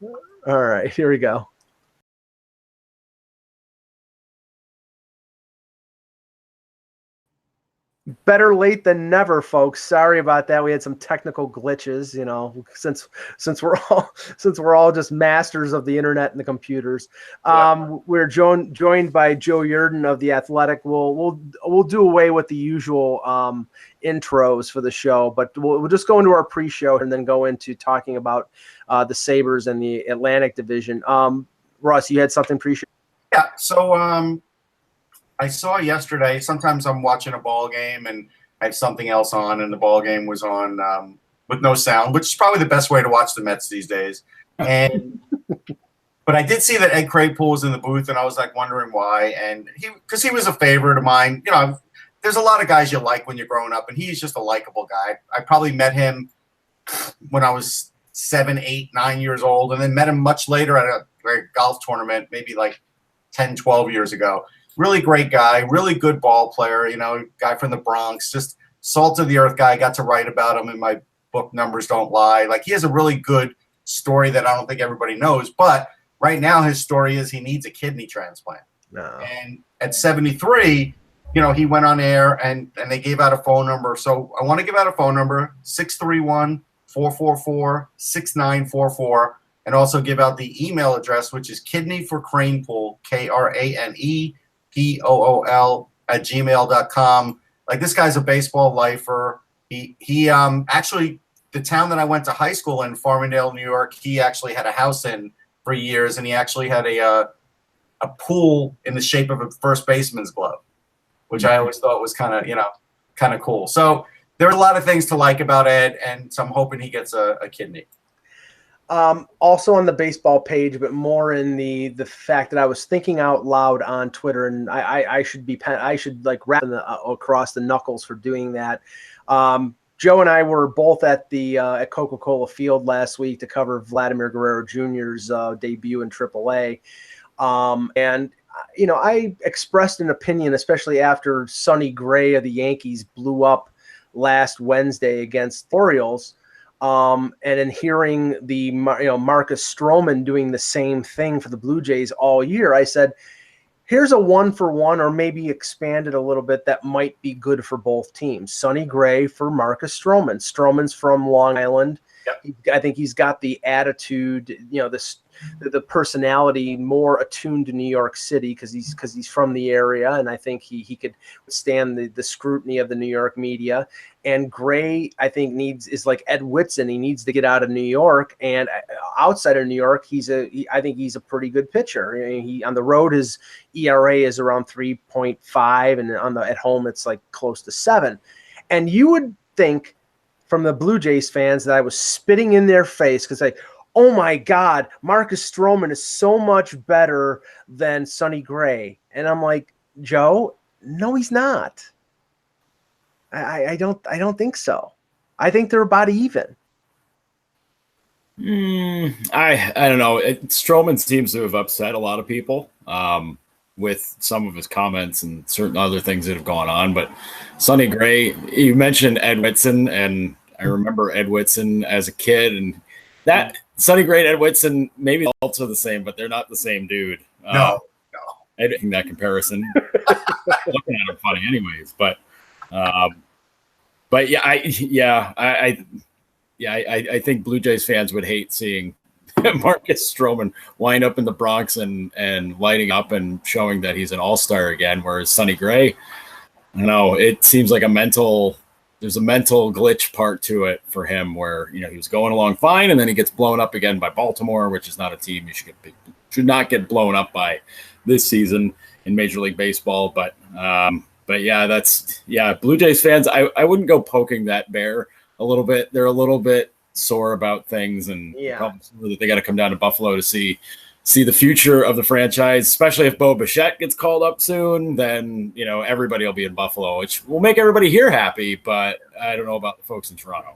All right, here we go. Better late than never, folks. Sorry about that. We had some technical glitches, since we're all just masters of the internet and the computers. We're joined by Joe Yerdon of The Athletic. We'll do away with the usual intros for the show, but we'll just go into our pre-show and then go into talking about the Sabres and the Atlantic Division. Russ, you had something pre-show? Yeah. So I saw yesterday, sometimes I'm watching a ball game and I have something else on, and the ball game was on with no sound, which is probably the best way to watch the Mets these days. But I did see that Ed Kranepool was in the booth, and I was like wondering why. And because he was a favorite of mine. There's a lot of guys you like when you're growing up, and he's just a likable guy. I probably met him when I was 7, 8, 9 years old, and then met him much later at a golf tournament, maybe like 10, 12 years ago. Really great guy, really good ball player, guy from the Bronx, just salt of the earth guy. Got to write about him in my book, Numbers Don't Lie. Like, he has a really good story that I don't think everybody knows. But right now his story is he needs a kidney transplant. No. And at 73, he went on air and they gave out a phone number. So I want to give out a phone number, 631-444-6944, and also give out the email address, which is kidneyforkranepool, KRANEPOOL @gmail.com. Like, this guy's a baseball lifer. He actually, the town that I went to high school in, Farmingdale, New York, he actually had a house in for years, and he actually had a pool in the shape of a first baseman's glove, which I always thought was kind of cool. So there are a lot of things to like about Ed, and so I'm hoping he gets a kidney. Also on the baseball page, but more in the fact that I was thinking out loud on Twitter, and I should like wrap across the knuckles for doing that. Joe and I were both at at Coca-Cola Field last week to cover Vladimir Guerrero Jr.'s debut in AAA, and I expressed an opinion, especially after Sonny Gray of the Yankees blew up last Wednesday against the Orioles. And in hearing the Marcus Stroman doing the same thing for the Blue Jays all year, I said, here's a 1-for-1, or maybe expanded a little bit, that might be good for both teams. Sonny Gray for Marcus Stroman. Stroman's from Long Island. Yep. I think he's got the attitude, the personality more attuned to New York City because he's from the area, and I think he could withstand the scrutiny of the New York media. And Gray, I think, is like Ed Whitson. He needs to get out of New York, and outside of New York, I think he's a pretty good pitcher. He on the road, his ERA is around 3.5, and at home it's like close to 7. And you would think from the Blue Jays fans that I was spitting in their face because oh my God, Marcus Stroman is so much better than Sonny Gray. And I'm like, Joe, no, he's not. I don't think so. I think they're about even. I don't know. Stroman seems to have upset a lot of people with some of his comments and certain other things that have gone on. But Sonny Gray, you mentioned Ed Whitson, and I remember Ed Whitson as a kid, and that Sonny Gray and Ed Whitson maybe also the same, but they're not the same dude. No. I didn't think that comparison. Looking at him funny, anyways. But yeah, I think Blue Jays fans would hate seeing Marcus Stroman wind up in the Bronx and lighting up and showing that he's an all-star again, whereas Sonny Gray, I don't know, it seems like there's a mental glitch part to it for him where, he was going along fine, and then he gets blown up again by Baltimore, which is not a team you should not get blown up by this season in Major League Baseball. But yeah, Blue Jays fans, I wouldn't go poking that bear a little bit. They're a little bit sore about things, and that they got to come down to Buffalo to see the future of the franchise, especially if Bo Bichette gets called up soon. Then everybody will be in Buffalo, which will make everybody here happy. But I don't know about the folks in Toronto.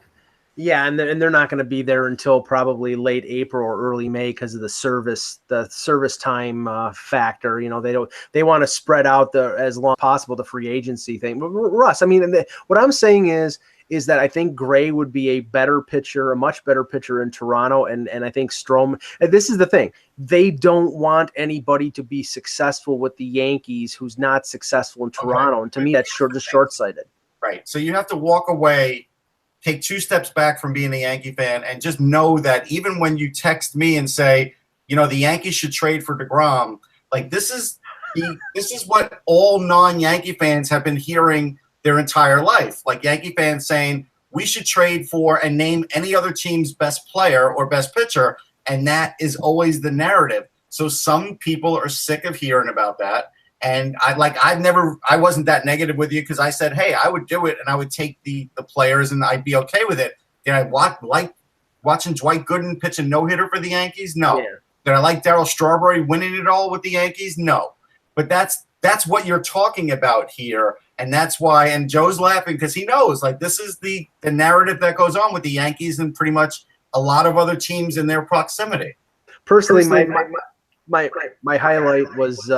Yeah, and they're not going to be there until probably late April or early May because of the service time factor. They want to spread out as long as possible the free agency thing. But Russ, what I'm saying is, is that I think Gray would be a better pitcher, a much better pitcher in Toronto. And I think Stroman, and this is the thing, they don't want anybody to be successful with the Yankees who's not successful in Toronto. Okay. And to me, that's short-sighted. Right. So you have to walk away, take 2 steps back from being a Yankee fan, and just know that even when you text me and say, the Yankees should trade for DeGrom, like this is what all non-Yankee fans have been hearing their entire life. Like Yankee fans saying we should trade for and name any other team's best player or best pitcher, and that is always the narrative. So some people are sick of hearing about that. And I wasn't that negative with you because I said, hey, I would do it and I would take the players and I'd be okay with it. Did I like watching Dwight Gooden pitch a no-hitter for the Yankees? No. Yeah. Did I like Darryl Strawberry winning it all with the Yankees? No. But that's what you're talking about here. And that's why, and Joe's laughing because he knows, like, this is the narrative that goes on with the Yankees and pretty much a lot of other teams in their proximity. Personally, my highlight was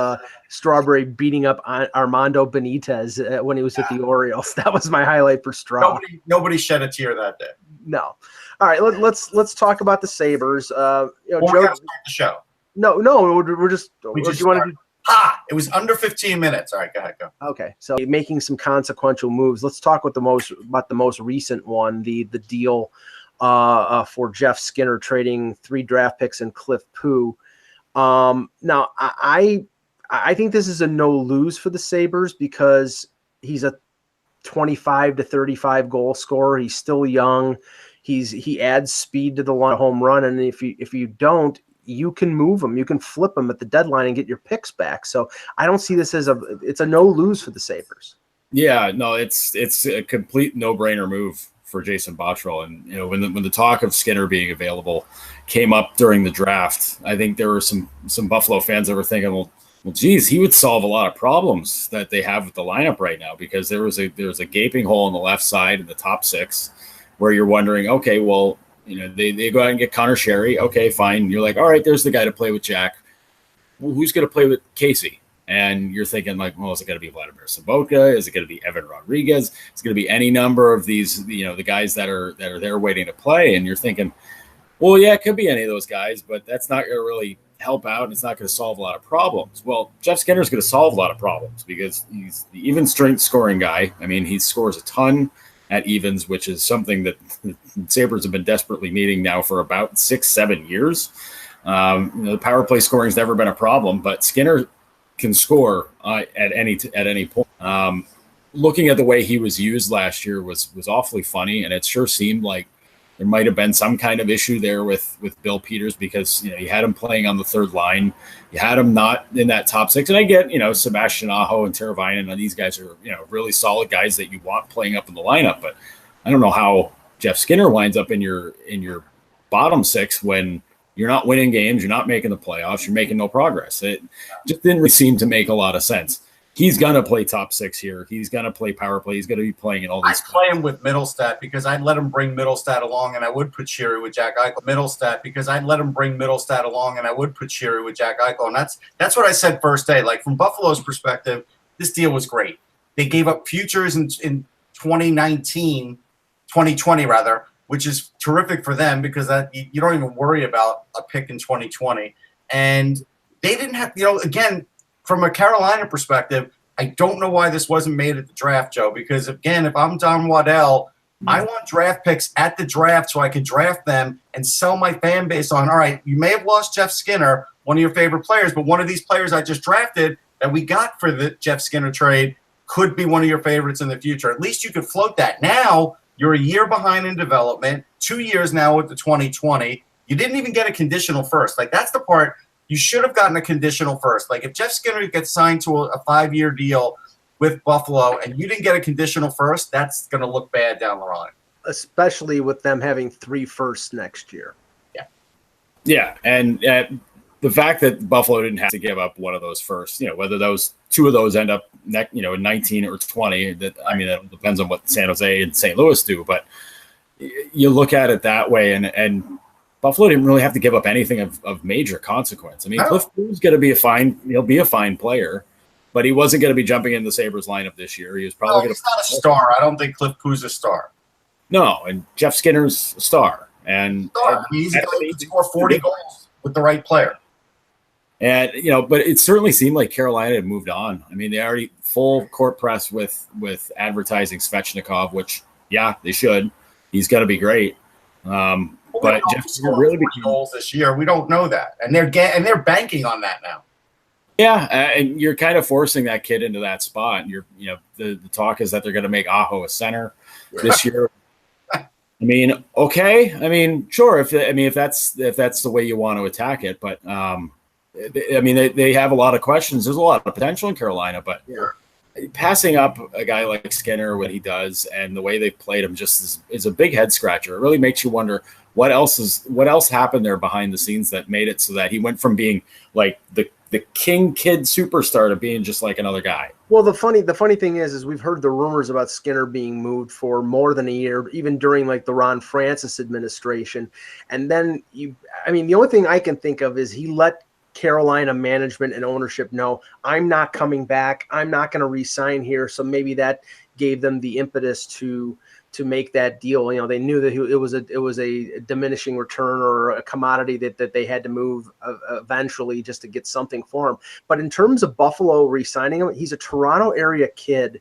Strawberry beating up Armando Benitez when he was with the Orioles. That was my highlight for Straw. Nobody shed a tear that day. No. All right, let's talk about the Sabres. Joe, we gotta start the show. No, we're just. We just want to. It was under 15 minutes. All right, go ahead, go. Okay, so making some consequential moves. Let's talk about the most recent one, the deal for Jeff Skinner trading 3 draft picks and Cliff Pooh. Now I think this is a no lose for the Sabres because he's a 25 to 35 goal scorer. He's still young. He adds speed to the home run, and if you don't, you can move him. You can flip him at the deadline and get your picks back. So I don't see this as it's a no lose for the Sabres. Yeah, no, it's a complete no brainer move for Jason Botterill. And when the talk of Skinner being available came up during the draft, I think there were some Buffalo fans that were thinking, well, geez, he would solve a lot of problems that they have with the lineup right now, because there was a gaping hole on the left side in the top 6 where you're wondering, okay, well, they go out and get Connor Sherry. Okay, fine. You're like, all right, there's the guy to play with Jack. Well, who's going to play with Casey? And you're thinking, like, well, is it going to be Vladimir Sobotka? Is it going to be Evan Rodriguez? It's going to be any number of these, the guys that are there waiting to play. And you're thinking, well, yeah, it could be any of those guys, but that's not going to really help out, and it's not going to solve a lot of problems. Well, Jeff Skinner is going to solve a lot of problems because he's the even strength scoring guy. I mean, he scores a ton at evens, which is something that the Sabres have been desperately needing now for about 6-7 years. The power play scoring has never been a problem, but Skinner can score at any point. Looking at the way he was used last year was awfully funny, and it sure seemed like there might have been some kind of issue there with Bill Peters, because you had him playing on the third line, you had him not in that top 6. And I get Sebastian Aho and Teravainen, and these guys are really solid guys that you want playing up in the lineup. But I don't know how Jeff Skinner winds up in your bottom 6 when you're not winning games, you're not making the playoffs, you're making no progress. It just didn't really seem to make a lot of sense. He's going to play top 6 here. He's going to play power play. He's going to be playing in all these. I'd play him with Middlestat because I'd let him bring Middlestat along, and I would put Sherry with Jack Eichel. Middlestat because I'd let him bring Middlestat along, and I would put Sherry with Jack Eichel. And that's what I said first day. Like, from Buffalo's perspective, this deal was great. They gave up futures in 2020 rather, which is terrific for them because you don't even worry about a pick in 2020. And they didn't have, again, from a Carolina perspective, I don't know why this wasn't made at the draft, Joe, because, again, if I'm Don Waddell, I want draft picks at the draft so I can draft them and sell my fan base on, all right, you may have lost Jeff Skinner, one of your favorite players, but one of these players I just drafted that we got for the Jeff Skinner trade could be one of your favorites in the future. At least you could float that. Now you're a year behind in development, 2 years now with the 2020. You didn't even get a conditional first. Like, that's the part. You should have gotten a conditional first. Like, if Jeff Skinner gets signed to a 5-year deal with Buffalo and you didn't get a conditional first, that's going to look bad down the line. Especially with them having 3 firsts next year. Yeah. Yeah, and the fact that Buffalo didn't have to give up one of those firsts, whether those 2 of those end up in 19 or 20, that depends on what San Jose and St. Louis do. But you look at it that way, and Buffalo didn't really have to give up anything of major consequence. I mean, Cliff Boo's going to be he'll be a fine player, but he wasn't going to be jumping in the Sabres lineup this year. He was probably he's not a star. I don't think Cliff Boo's a star. No, and Jeff Skinner's a star. And he's going to score 40 goals with the right player. And, but it certainly seemed like Carolina had moved on. I mean, they already full court press with advertising Svechnikov, which, yeah, they should. He's going to be great. But Jeff Skinner really became goals this year. We don't know that. And they're banking on that now. Yeah, and you're kind of forcing that kid into that spot. The talk is that they're going to make Aho a center this year. I mean, okay. I mean, sure. If that's the way you want to attack it, but they have a lot of questions. There's a lot of potential in Carolina, but passing up a guy like Skinner, what he does, and the way they played him just is a big head scratcher. It really makes you wonder what else happened there behind the scenes that made it so that he went from being like the king kid superstar to being just like another guy. Well, the funny thing is we've heard the rumors about Skinner being moved for more than a year, even during like the Ron Francis administration. And then the only thing I can think of is he let Carolina management and ownership know, I'm not coming back. I'm not going to re-sign here. So maybe that gave them the impetus to make that deal. They knew that it was a diminishing return or a commodity that they had to move eventually just to get something for him. But in terms of Buffalo re-signing him, he's a Toronto area kid.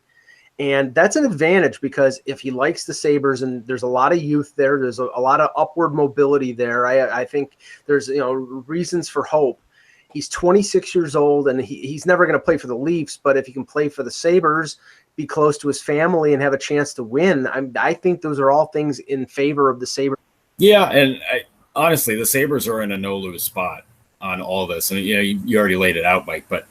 And that's an advantage because if he likes the Sabres and there's a lot of youth there, there's a lot of upward mobility there. I think there's, reasons for hope. He's 26 years old and he's never going to play for the Leafs, but if he can play for the Sabres, be close to his family and have a chance to win, I think those are all things in favor of the Sabres. Yeah, and honestly, the Sabres are in a no-lose spot on all this. And you already laid it out, Mike, but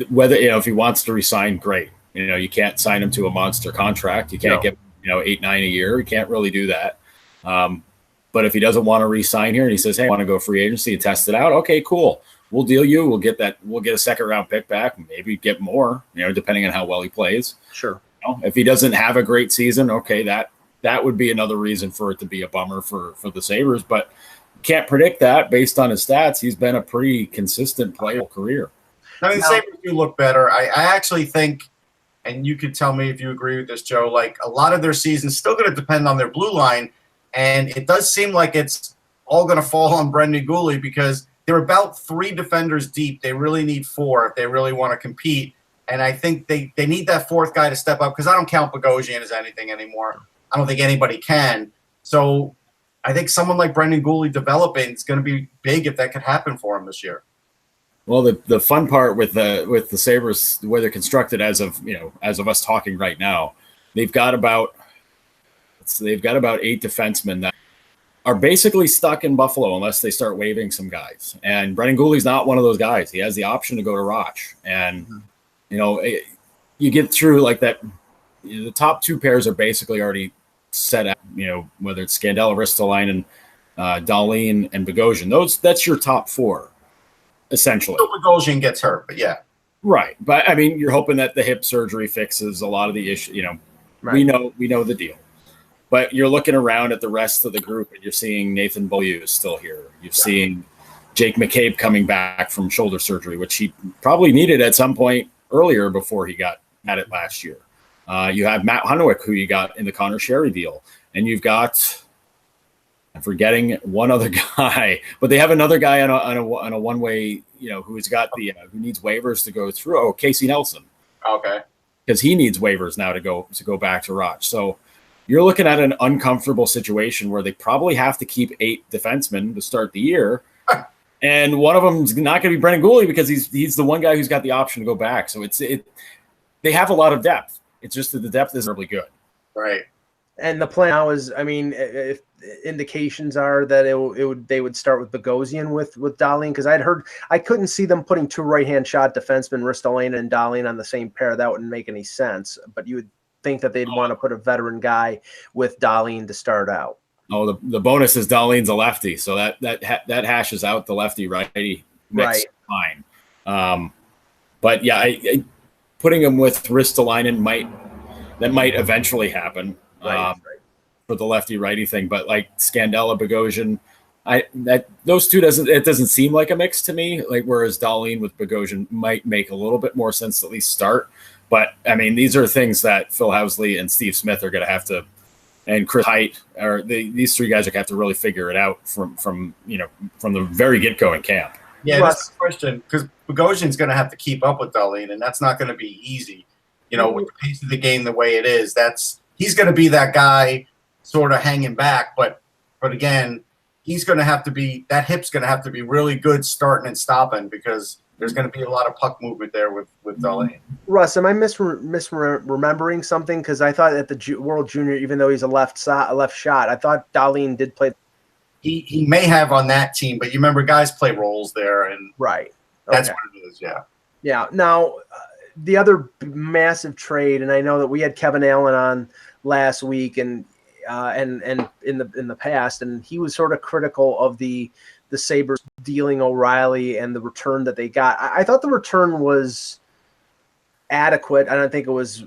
whether if he wants to resign, great. You can't sign him to a monster contract. You can't get 8-9 a year. You can't really do that. But if he doesn't want to re-sign here and he says, hey, I want to go free agency and test it out, okay, cool. We'll deal you. We'll get a second round pick back, maybe get more, depending on how well he plays. Sure. If he doesn't have a great season, okay, that would be another reason for it to be a bummer for the Sabres. But can't predict that based on his stats. He's been a pretty consistent player career. The Sabres do look better. I actually think, and you could tell me if you agree with this, Joe, like a lot of their season's still going to depend on their blue line. And it does seem like it's all going to fall on Brendan Gooley because they're about 3 defenders deep. They really need 4 if they really want to compete. And I think they need that 4th guy to step up because I don't count Bogosian as anything anymore. I don't think anybody can. So I think someone like Brendan Gooley developing is going to be big if that could happen for him this year. Well, the fun part with the Sabres, the way they're constructed as of us talking right now, they've got about 8 defensemen that are basically stuck in Buffalo unless they start waiving some guys. And Brendan Gooley's not one of those guys. He has the option to go to Roch. And, you get through like that. The top 2 pairs are basically already set out, whether it's Scandella, Ristolainen, Dahlin, and Bogosian. That's your top 4, essentially. So Bogosian gets hurt, but yeah. Right. But, you're hoping that the hip surgery fixes a lot of the issue. Right. We know the deal. But you're looking around at the rest of the group, and you're seeing Nathan Beaulieu is still here. You're seeing Jake McCabe coming back from shoulder surgery, which he probably needed at some point earlier before he got at it last year. You have Matt Hunwick, who you got in the Connor Sherry deal. And you've got, I'm forgetting one other guy, but they have another guy on a one-way, who's got who needs waivers to go through. Oh, Casey Nelson. Okay. Because he needs waivers now to go back to Roch. So you're looking at an uncomfortable situation where they probably have to keep 8 defensemen to start the year. And one of them is not going to be Brendan Gooley because he's the one guy who's got the option to go back. So they have a lot of depth. It's just that the depth isn't really good. Right. And the plan now is, if indications are that they would start with Bogosian with Dahlin, because I couldn't see them putting 2 right-hand shot defensemen, Ristolainen and Dahlin, on the same pair. That wouldn't make any sense. But you would think that they'd want to put a veteran guy with Dahlin to start out. Oh, the bonus is Dahlin's a lefty, so that hashes out the lefty righty mix fine. But yeah, putting him with Ristolainen might eventually happen for the lefty righty thing. But like Scandella, Bogosian, those two doesn't seem like a mix to me. Like whereas Dahlin with Bogosian might make a little bit more sense to at least start. But these are things that Phil Housley and Steve Smith are going to have to and Chris Height, or these three guys are going to have to really figure it out from the very get-go in camp. Yeah, that's the question, because Bogosian's going to have to keep up with Dahlin, and that's not going to be easy. With the pace of the game the way it is, he's going to be that guy sort of hanging back. But again, he's going to have to be – that hip's going to have to be really good starting and stopping, because there's going to be a lot of puck movement there with Dahlin. Russ, am I misremembering something? Because I thought at the World Junior, even though he's a left shot, I thought Dahlin did play. He may have on that team, but you remember guys play roles there, and right. That's what it is. Yeah. Yeah. Now, the other massive trade, and I know that we had Kevin Allen on last week, and in the past, and he was sort of critical of the Sabres dealing O'Reilly and the return that they got. I thought the return was adequate. I don't think it was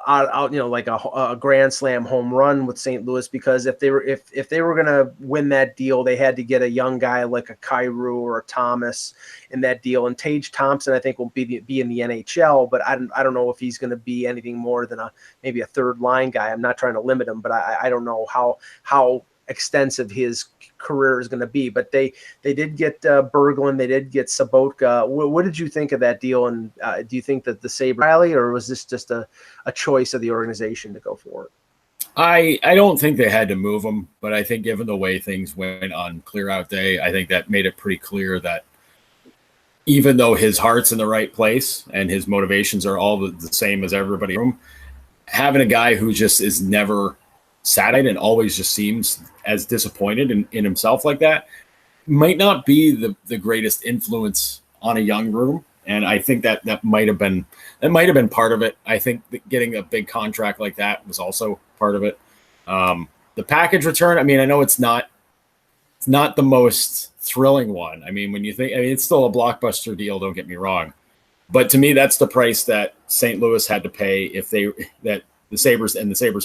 like a grand slam home run with St. Louis, because if they were going to win that deal, they had to get a young guy like a Kyrou or a Thomas in that deal. And Tage Thompson, I think, will be in the NHL, but I don't know if he's going to be anything more than maybe a third line guy. I'm not trying to limit him, but I don't know how extensive his career is going to be. But they did get Berglund, they did get Sobotka. What did you think of that deal? And do you think that the Sabres rally, or was this just a choice of the organization to go for it? I don't think they had to move him, but I think given the way things went on clear out day, I think that made it pretty clear that even though his heart's in the right place and his motivations are all the same as everybody in the room, having a guy who just is never satisfied and always just seems as disappointed in himself like that might not be the greatest influence on a young room. And I think that might have been part of it. I think that getting a big contract like that was also part of it. The package return, I mean, I know it's not the most thrilling one. I mean, when you think, it's still a blockbuster deal, don't get me wrong. But to me, that's the price that St. Louis had to pay that the Sabres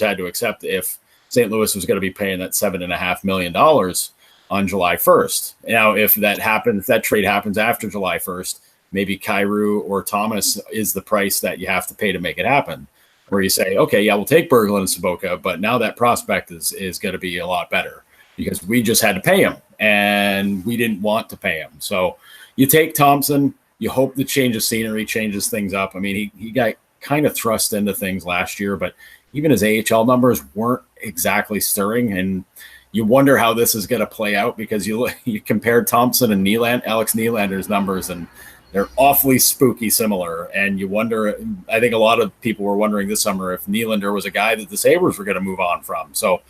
had to accept if St. Louis was going to be paying that $7.5 million on July 1st. Now, if that trade happens after July 1st, maybe Kyrou or Thomas is the price that you have to pay to make it happen, where you say, okay, yeah, we'll take Berglund and Sobotka, but now that prospect is going to be a lot better because we just had to pay him and we didn't want to pay him. So you take Thompson, you hope the change of scenery changes things up. I mean, he got kind of thrust into things last year, but even his AHL numbers weren't exactly stirring, and you wonder how this is going to play out because you compare Thompson and Alex Nylander's numbers, and they're awfully spooky similar. And you wonder, I think a lot of people were wondering this summer if Nylander was a guy that the Sabres were going to move on from. So,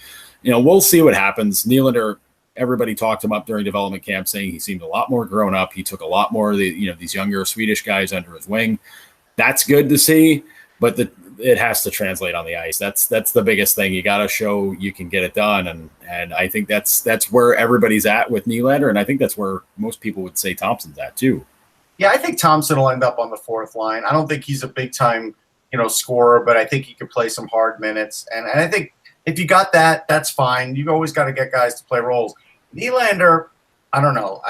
we'll see what happens. Nylander, everybody talked him up during development camp, saying he seemed a lot more grown up. He took a lot more of these younger Swedish guys under his wing. That's good to see, but it has to translate on the ice. That's the biggest thing. You got to show you can get it done, and I think that's where everybody's at with Nylander, and I think that's where most people would say Thompson's at too. Yeah, I think Thompson will end up on the fourth line. I don't think he's a big time scorer, but I think he could play some hard minutes, and I think if you got that, that's fine. You've always got to get guys to play roles. Nylander, I don't know.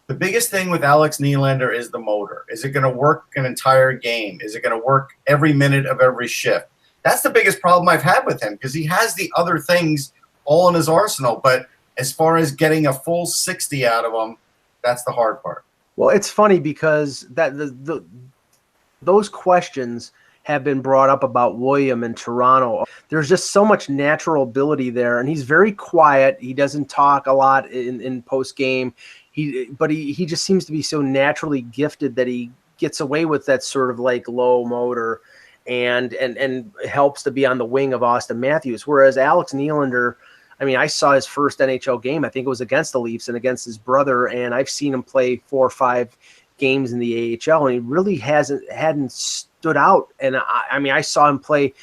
The biggest thing with Alex Nylander is the motor. Is it going to work an entire game? Is it going to work every minute of every shift? That's the biggest problem I've had with him because he has the other things all in his arsenal. But as far as getting a full 60 out of him, that's the hard part. Well, it's funny because those questions have been brought up about William in Toronto. There's just so much natural ability there, and he's very quiet. He doesn't talk a lot in post-game. But he just seems to be so naturally gifted that he gets away with that sort of like low motor and helps to be on the wing of Austin Matthews. Whereas Alex Nylander, I mean, I saw his first NHL game. I think it was against the Leafs and against his brother, and I've seen him play 4 or 5 games in the AHL, and he really hadn't stood out. And I saw him play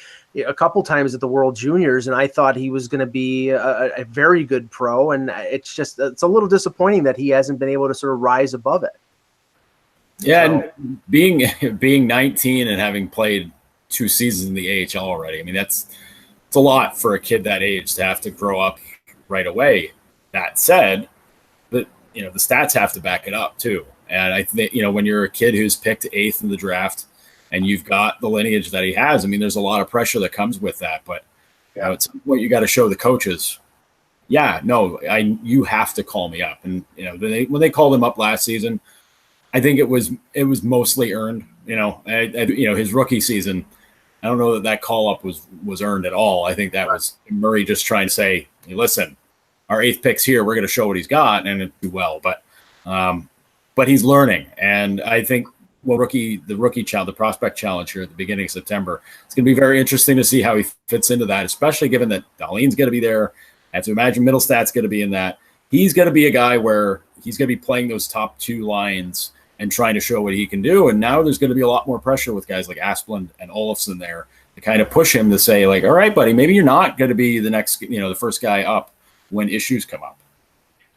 a couple times at the World Juniors, and I thought he was going to be a very good pro. And it's a little disappointing that he hasn't been able to sort of rise above it. Yeah, so, and being 19 and having played 2 seasons in the AHL already, I mean, it's a lot for a kid that age to have to grow up right away. That said, the stats have to back it up too. And I think, when you're a kid who's picked 8th in the draft, and you've got the lineage that he has, I mean, there's a lot of pressure that comes with that. But Yeah. At some point, you got to show the coaches, you have to call me up. And, when they called him up last season, I think it was mostly earned. His rookie season, I don't know that call up was earned at all. I think that was Murray just trying to say, hey, listen, our 8th pick's here. We're going to show what he's got, and it do well. But he's learning, and I think the prospect challenge here at the beginning of September, it's going to be very interesting to see how he fits into that, especially given that Dahlin's going to be there. I have to imagine Middlestad's going to be in that. He's going to be a guy where he's going to be playing those top 2 lines and trying to show what he can do. And now there's going to be a lot more pressure with guys like Asplund and Olofsson there to kind of push him to say, like, all right, buddy, maybe you're not going to be the next, the first guy up when issues come up.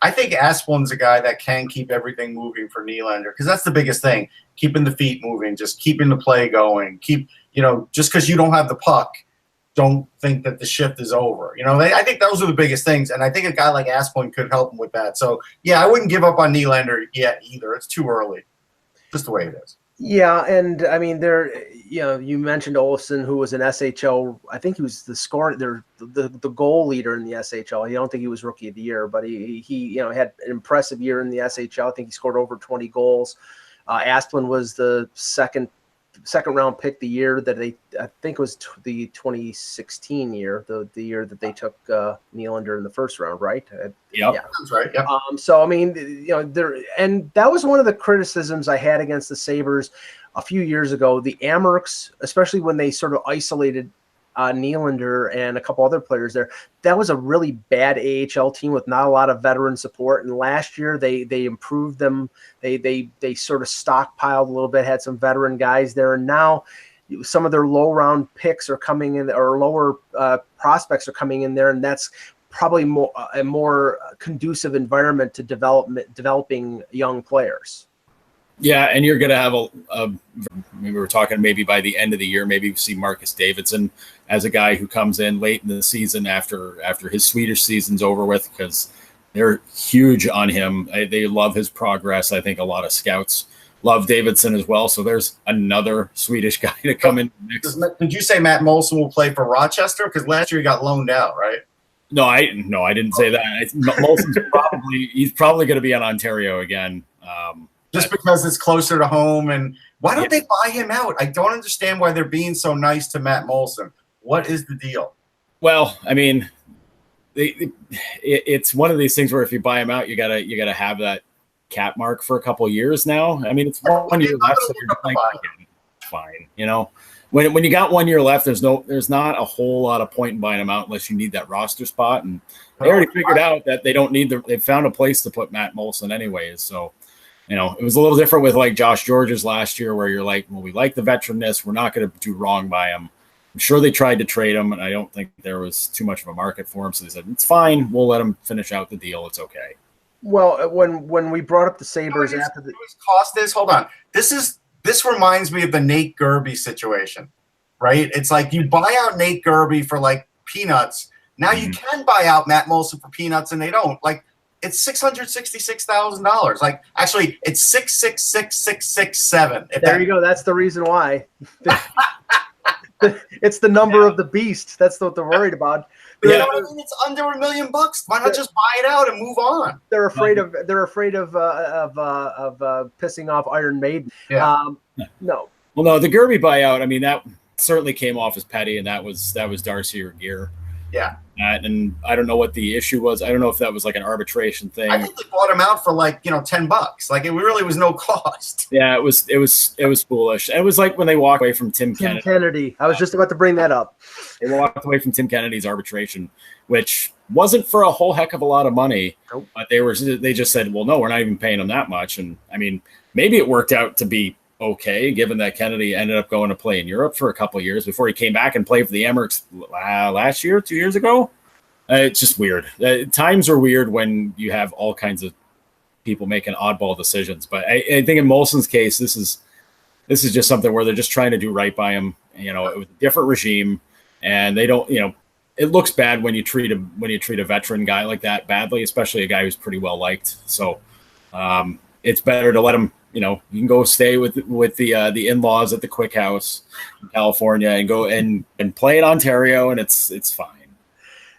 I think Asplund's a guy that can keep everything moving for Nylander, because that's the biggest thing, keeping the feet moving, just keeping the play going. Just because you don't have the puck, don't think that the shift is over. I think those are the biggest things, and I think a guy like Asplund could help him with that. So, yeah, I wouldn't give up on Nylander yet either. It's too early, just the way it is. Yeah, and I mean, you mentioned Olofsson, who was an SHL. I think he was the goal leader in the SHL. I don't think he was Rookie of the Year, but he had an impressive year in the SHL. I think he scored over 20 goals. Asplund was the second round pick the year that I think it was the 2016 year, the year that they took Nylander in the first round, right? Yeah, that's right. Yep. So I mean, and that was one of the criticisms I had against the Sabres a few years ago. The Amherst, especially when they sort of isolated Nylander and a couple other players there, that was a really bad AHL team with not a lot of veteran support. And last year they improved them. They sort of stockpiled a little bit, had some veteran guys there. And now some of their low round picks are coming in, or lower prospects are coming in there. And that's probably a more conducive environment to developing young players. Yeah, and you're going to have we were talking maybe by the end of the year, maybe we see Marcus Davidson as a guy who comes in late in the season after his Swedish season's over with, because they're huge on him. They love his progress. I think a lot of scouts love Davidson as well. So there's another Swedish guy to come in next. Did you say Matt Molson will play for Rochester? Because last year he got loaned out, right? No, I didn't say that. Molson's probably going to be on Ontario again. Just because it's closer to home. And why don't they buy him out? I don't understand why they're being so nice to Matt Molson. What is the deal? Well, I mean, it's one of these things where if you buy him out, you gotta have that cap mark for a couple of years now. I mean, it's 1 year left, so you're like, fine. When you got 1 year left, there's not a whole lot of point in buying him out unless you need that roster spot. And they already figured out that they don't need they found a place to put Matt Molson anyways. So, it was a little different with like Josh George's last year, where you're like, well, we like the veteranness. We're not going to do wrong by him. I'm sure they tried to trade him, and I don't think there was too much of a market for him. So they said, it's fine. We'll let him finish out the deal. It's okay. Well, when we brought up the Sabres after the cost is, hold on. This reminds me of the Nate Gerby situation, right? It's like you buy out Nate Gerby for like peanuts. Now you can buy out Matt Molson for peanuts, and they don't. Like, it's $666,000. Like, actually, it's $666,667. There you go. That's the reason why. It's the number of the beast. That's what they're worried about. You know what I mean? It's under $1 million. Why not just buy it out and move on? They're afraid of pissing off Iron Maiden. Yeah. No. Well, no, the Gerby buyout. I mean, that certainly came off as petty, and that was Darcy or Gear. Yeah. And I don't know what the issue was. I don't know if that was like an arbitration thing. I think they bought him out for like, $10. Like, it really was no cost. Yeah, it was foolish. It was like when they walked away from Tim Kennedy. I was just about to bring that up. They walked away from Tim Kennedy's arbitration, which wasn't for a whole heck of a lot of money. Nope. But they just said, well, no, we're not even paying him that much. And I mean, maybe it worked out to be okay, given that Kennedy ended up going to play in Europe for a couple of years before he came back and played for the Emirates last year, 2 years ago. It's just weird. Times are weird when you have all kinds of people making oddball decisions. But I think in Molson's case, this is just something where they're just trying to do right by him. It was a different regime, and they don't. It looks bad when you treat a veteran guy like that badly, especially a guy who's pretty well liked. So it's better to let him. You can go stay with the in-laws at the Quick House in California and go and play in Ontario, and it's fine.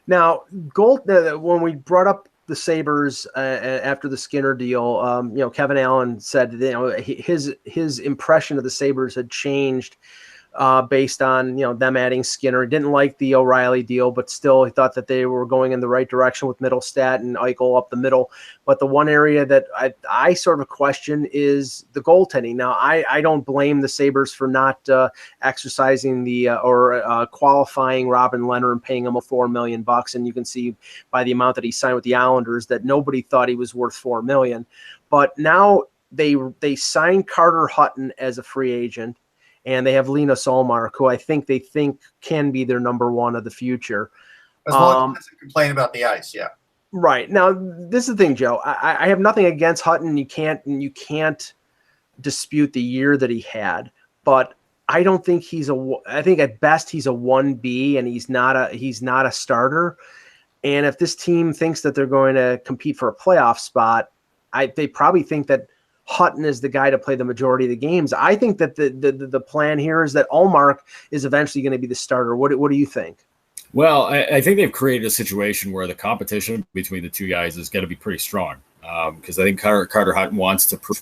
Now, when we brought up the Sabres after the Skinner deal, Kevin Allen said his impression of the Sabres had changed based on them adding Skinner. He didn't like the O'Reilly deal, but still he thought that they were going in the right direction with Middlestat and Eichel up the middle. But the one area that I sort of question is the goaltending. Now I don't blame the Sabres for not exercising or qualifying Robin Leonard and paying him $4 million, and you can see by the amount that he signed with the Islanders that nobody thought he was worth $4 million. But now they signed Carter Hutton as a free agent. And they have Linus Ullmark, who I think they think can be their number one of the future. As long as he doesn't complain about the ice, yeah. Right. Now, this is the thing, Joe. I have nothing against Hutton. You can't dispute the year that he had, but I don't think I think at best he's a 1B, and he's not a starter. And if this team thinks that they're going to compete for a playoff spot, they probably think that Hutton is the guy to play the majority of the games. I think that the plan here is that Ullmark is eventually going to be the starter. What do you think? Well, I think they've created a situation where the competition between the two guys is going to be pretty strong, because I think Carter Hutton wants to prove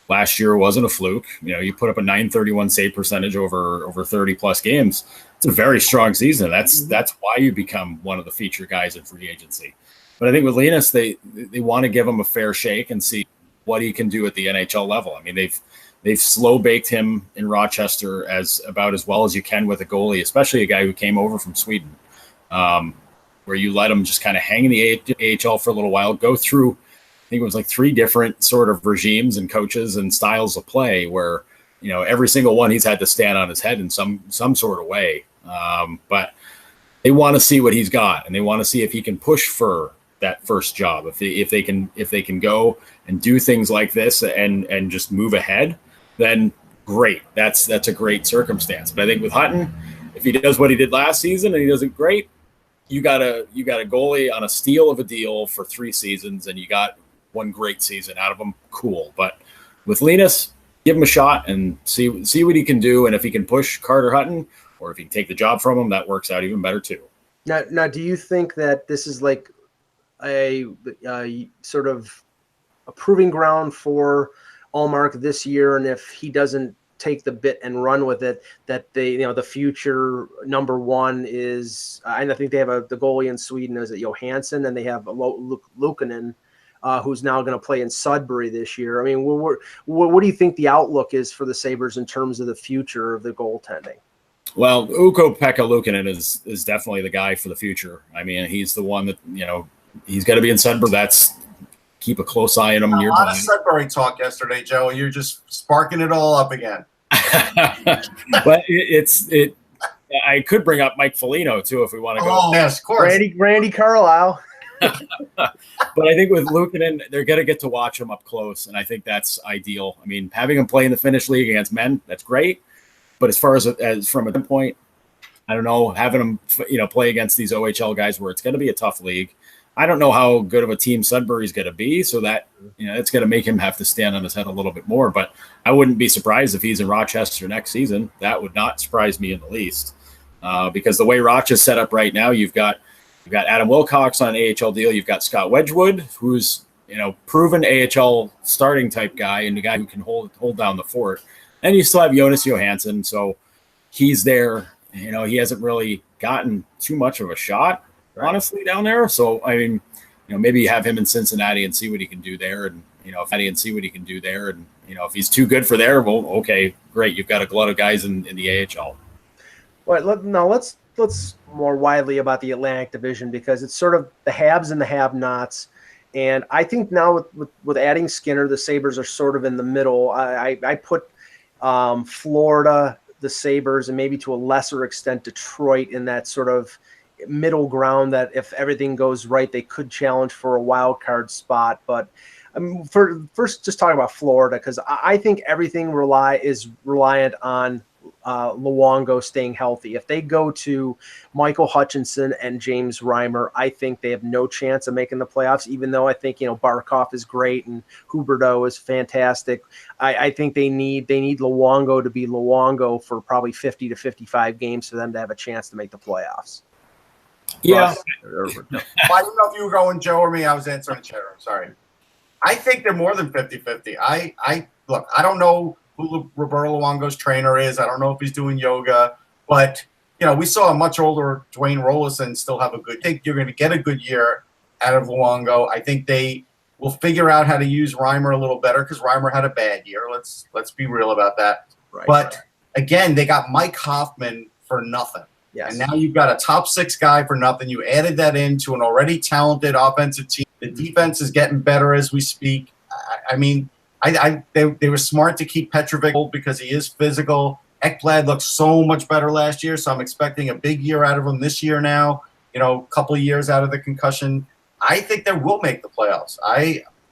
last year wasn't a fluke. You put up a .931 save percentage over 30 plus games. It's a very strong season. That's why you become one of the feature guys in free agency. But I think with Linus, they want to give him a fair shake and see what he can do at the NHL level. I mean, they've slow baked him in Rochester about as well as you can with a goalie, especially a guy who came over from Sweden, where you let him just kind of hang in the AHL for a little while, go through, I think it was like 3 different sort of regimes and coaches and styles of play where, every single one he's had to stand on his head in some sort of way. But they want to see what he's got, and they want to see if he can push for that first job. If they can go and do things like this and just move ahead, then great. That's a great circumstance. But I think with Hutton, if he does what he did last season and he does it great, you got a goalie on a steal of a deal for 3 seasons, and you got one great season out of him. Cool. But with Linus, give him a shot and see what he can do. And if he can push Carter Hutton, or if he can take the job from him, that works out even better too. Now, do you think that this is like a sort of a proving ground for Ullmark this year, and if he doesn't take the bit and run with it, that the future number one is, I think they have the goalie in Sweden, is it Johansson, and they have Luukkonen, who's now going to play in Sudbury this year. I mean, what do you think the outlook is for the Sabres in terms of the future of the goaltending? Well, Ukko-Pekka Luukkonen is definitely the guy for the future. I mean, he's the one that, he's got to be in Sudbury. Keep a close eye on him. A lot of Sudbury talk yesterday, Joe. You're just sparking it all up again. But I could bring up Mike Foligno too if we want to go. Oh, yes, of course. Randy Carlisle. But I think with Luukkonen, they're going to get to watch him up close, and I think that's ideal. I mean, having him play in the Finnish league against men, that's great. But as far as from a point, I don't know, having him play against these OHL guys where it's going to be a tough league. I don't know how good of a team Sudbury's going to be, so that it's going to make him have to stand on his head a little bit more. But I wouldn't be surprised if he's in Rochester next season. That would not surprise me in the least, because the way Rochester's set up right now, you've got Adam Wilcox on an AHL deal, you've got Scott Wedgwood, who's proven AHL starting type guy and the guy who can hold down the fort, and you still have Jonas Johansson, so he's there. He hasn't really gotten too much of a shot, honestly, down there. So I mean, maybe you have him in Cincinnati and see what he can do there, and if he's too good for there, well, okay, great. You've got a glut of guys in the AHL. Well, now let's more widely about the Atlantic Division, because it's sort of the haves and the have-nots. And I think now with adding Skinner, the Sabres are sort of in the middle. I put Florida, the Sabres, and maybe to a lesser extent Detroit in that sort of middle ground that if everything goes right, they could challenge for a wild card spot. But first, just talking about Florida, because I think everything is reliant on Luongo staying healthy. If they go to Michael Hutchinson and James Reimer, I think they have no chance of making the playoffs, even though I think Barkov is great and Huberdeau is fantastic. I think they need Luongo to be Luongo for probably 50 to 55 games for them to have a chance to make the playoffs. Yeah. I didn't know if you were going Joe or me. I was answering Cheryl. Sorry. I think they're more than 50-50. Look, I don't know who Roberto Luongo's trainer is. I don't know if he's doing yoga, but we saw a much older Dwayne Rollison still have a good. I think you're going to get a good year out of Luongo. I think they will figure out how to use Reimer a little better because Reimer had a bad year. Let's be real about that. Right. But again, they got Mike Hoffman for nothing. Yes. And now you've got a top 6 guy for nothing. You added that into an already talented offensive team. The defense is getting better as we speak. They were smart to keep Petrovic because he is physical. Ekblad looked so much better last year, so I'm expecting a big year out of him this year now. A couple of years out of the concussion. I think they will make the playoffs.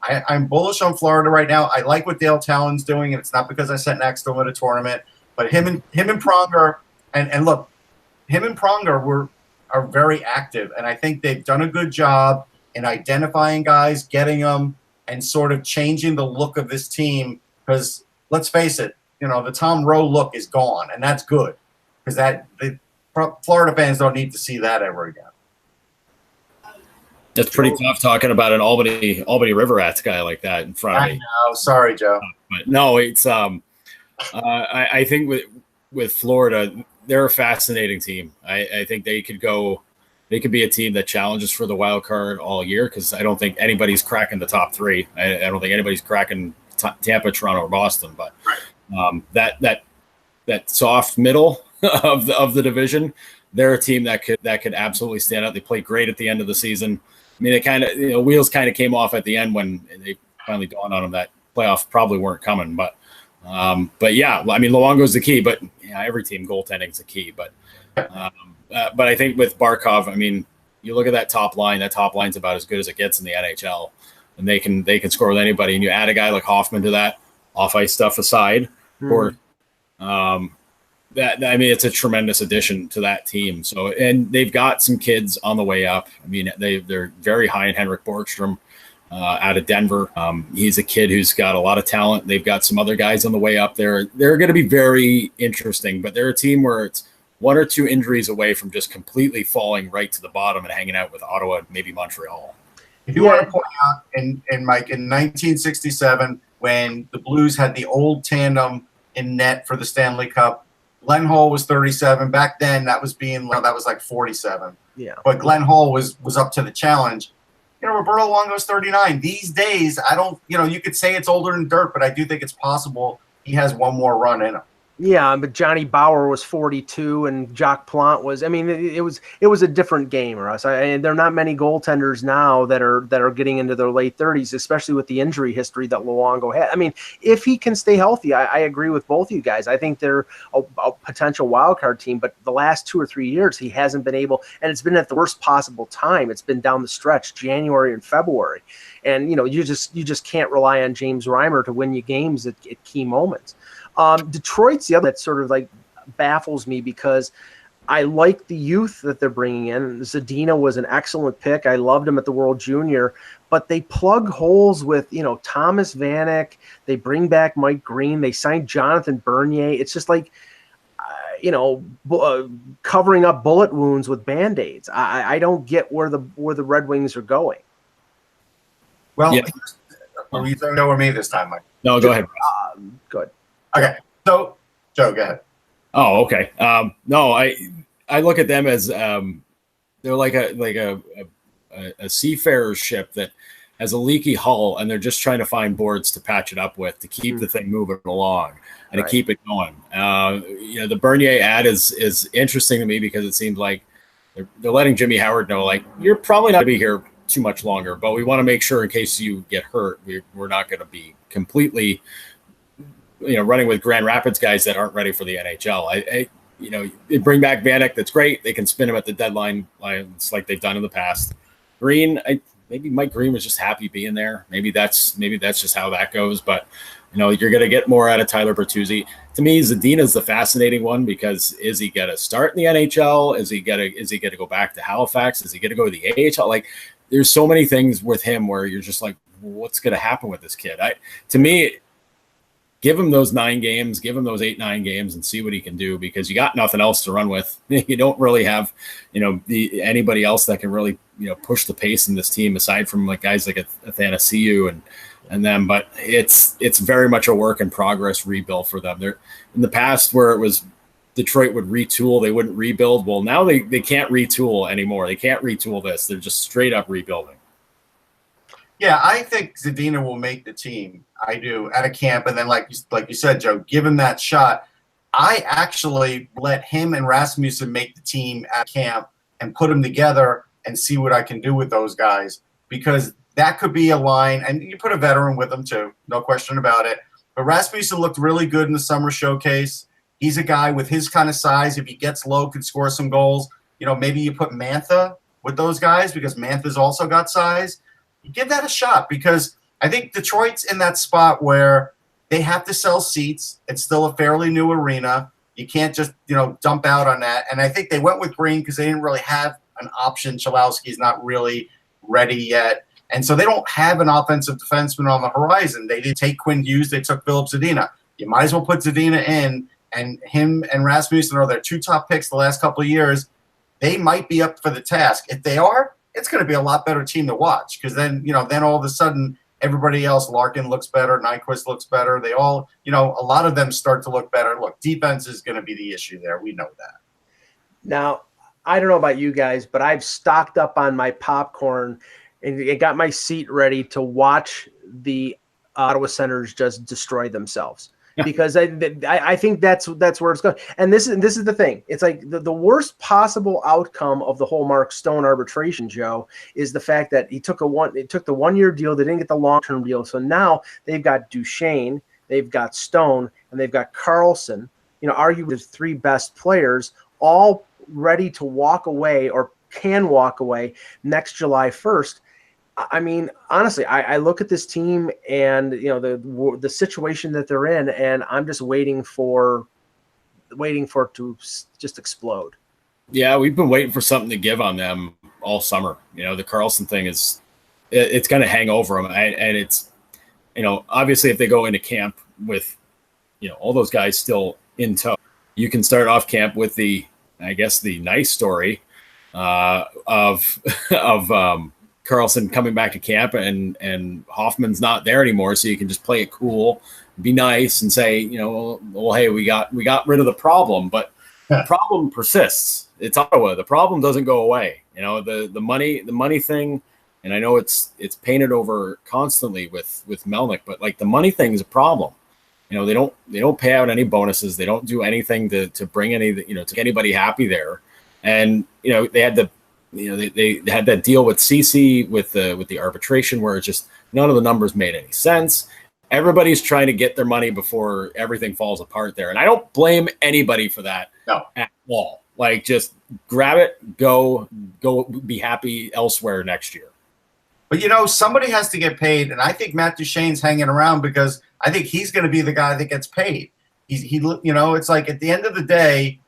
I'm bullish on Florida right now. I like what Dale Talon's doing, and it's not because I sat next to him at a tournament. But him and Pronger, and look, him and Pronger are very active, and I think they've done a good job in identifying guys, getting them, and sort of changing the look of this team. Because let's face it, the Tom Rowe look is gone, and that's good because the Florida fans don't need to see that ever again. It's pretty tough talking about an Albany River Rats guy like that in front of me. I know. Sorry, Joe. But no, it's I think with Florida, they're a fascinating team. I think they could be a team that challenges for the wild card all year because I don't think anybody's cracking the top 3. I don't think anybody's cracking Tampa, Toronto, or Boston. But that soft middle of the division, they're a team that could absolutely stand out. They played great at the end of the season. I mean, it kind of wheels kind of came off at the end when they finally dawned on them that playoffs probably weren't coming. But yeah, I mean, Luongo's the key, but every team goaltending's the key. But I think with Barkov, I mean, you look at that top line. That top line's about as good as it gets in the NHL, and they can score with anybody. And you add a guy like Hoffman to that, off ice stuff aside, or it's a tremendous addition to that team. So, and they've got some kids on the way up. I mean, they're very high in Henrik Borgstrom out of Denver. He's a kid who's got a lot of talent. They've got some other guys on the way up there. They're going to be very interesting, but they're a team where it's 1 or 2 injuries away from just completely falling right to the bottom and hanging out with Ottawa, maybe Montreal. If you want to point out, in Mike, in 1967, when the Blues had the old tandem in net for the Stanley Cup, Glenn Hall was 37. Back then, that was like 47. Yeah. But Glenn Hall was up to the challenge. Roberto Luongo's 39. These days, I don't. You could say it's older than dirt, but I do think it's possible he has one more run in him. Yeah, but Johnny Bauer was 42, and Jacques Plante was. I mean, it was a different game, Russ. There are not many goaltenders now that are getting into their late 30s, especially with the injury history that Luongo had. I mean, if he can stay healthy, I agree with both you guys. I think they're a potential wild card team. But the last 2 or 3 years, he hasn't been able, and it's been at the worst possible time. It's been down the stretch, January and February, and you just can't rely on James Reimer to win you games at key moments. Detroit's the other that sort of like baffles me because I like the youth that they're bringing in. Zadina was an excellent pick. I loved him at the World Junior, but they plug holes with, Thomas Vanek. They bring back Mike Green. They signed Jonathan Bernier. It's just like, covering up bullet wounds with Band-Aids. I don't get where the Red Wings are going. Well, are you throwing over me this time, Mike? No, go ahead. Good. Okay, so Joe, go ahead. Oh, okay. No, I look at them as they're like a seafarer's ship that has a leaky hull, and they're just trying to find boards to patch it up with to keep the thing moving along and to keep it going. The Bernier ad is interesting to me because it seems like they're letting Jimmy Howard know, like, you're probably not going to be here too much longer, but we want to make sure in case you get hurt, we're not going to be completely running with Grand Rapids guys that aren't ready for the NHL. They bring back Vanek. That's great. They can spin him at the deadline like they've done in the past. Green, maybe Mike Green was just happy being there. Maybe that's just how that goes. But you're going to get more out of Tyler Bertuzzi. To me, Zadina's the fascinating one because is he going to start in the NHL? Is he going to go back to Halifax? Is he going to go to the AHL? Like, there's so many things with him where you're just like, what's going to happen with this kid? To me, give him those 9 games, give him those 8-9 games, and see what he can do, because you got nothing else to run with. You don't really have, anybody else that can really, push the pace in this team aside from like guys like Athanasiou and them. But it's very much a work in progress rebuild for them. They're in the past where it was Detroit would retool, they wouldn't rebuild. Well, now they can't retool anymore. They can't retool this. They're just straight up rebuilding. Yeah, I think Zadina will make the team. I do, at a camp. And then, like you said, Joe, give him that shot. I actually let him and Rasmussen make the team at camp and put them together and see what I can do with those guys, because that could be a line. And you put a veteran with them too, no question about it. But Rasmussen looked really good in the summer showcase. He's a guy with his kind of size. If he gets low, could score some goals. Maybe you put Mantha with those guys because Mantha's also got size. Give that a shot, because I think Detroit's in that spot where they have to sell seats. It's still a fairly new arena. You can't just, dump out on that. And I think they went with Green because they didn't really have an option. Chalowski's not really ready yet. And so they don't have an offensive defenseman on the horizon. They did take Quinn Hughes. They took Philip Zadina. You might as well put Zadina in, and him and Rasmussen are their 2 top picks the last couple of years. They might be up for the task. If they are, it's going to be a lot better team to watch, because then, then all of a sudden everybody else, Larkin looks better, Nyquist looks better. They all, a lot of them start to look better. Look, defense is going to be the issue there. We know that. Now, I don't know about you guys, but I've stocked up on my popcorn and got my seat ready to watch the Ottawa Senators just destroy themselves. Because I think that's where it's going. And this is the thing. It's like the worst possible outcome of the whole Mark Stone arbitration, Joe, is the fact that he took the 1-year deal. They didn't get the long-term deal. So now they've got Duchesne, they've got Stone, and they've got Carlson, arguably the 3 best players, all ready to walk away or can walk away next July 1st. I mean, honestly, I look at this team and the situation that they're in, and I'm just waiting for it to just explode. Yeah, we've been waiting for something to give on them all summer. The Carlson thing it's going to hang over them, and it's obviously if they go into camp with all those guys still in tow, you can start off camp with the nice story of Carlson coming back to camp and Hoffman's not there anymore, so you can just play it cool, be nice, and say, well, hey, we got rid of the problem, but the problem persists. It's Ottawa. The problem doesn't go away. The money thing, and I know it's painted over constantly with Melnyk, but like the money thing is a problem. They don't pay out any bonuses. They don't do anything to bring any to make anybody happy there, and they had the. They had that deal with CC with the arbitration where it's just none of the numbers made any sense. Everybody's trying to get their money before everything falls apart there. And I don't blame anybody for that at all. Like, just grab it, go be happy elsewhere next year. But, somebody has to get paid. And I think Matt Duchene's hanging around because I think he's going to be the guy that gets paid. It's like at the end of the day,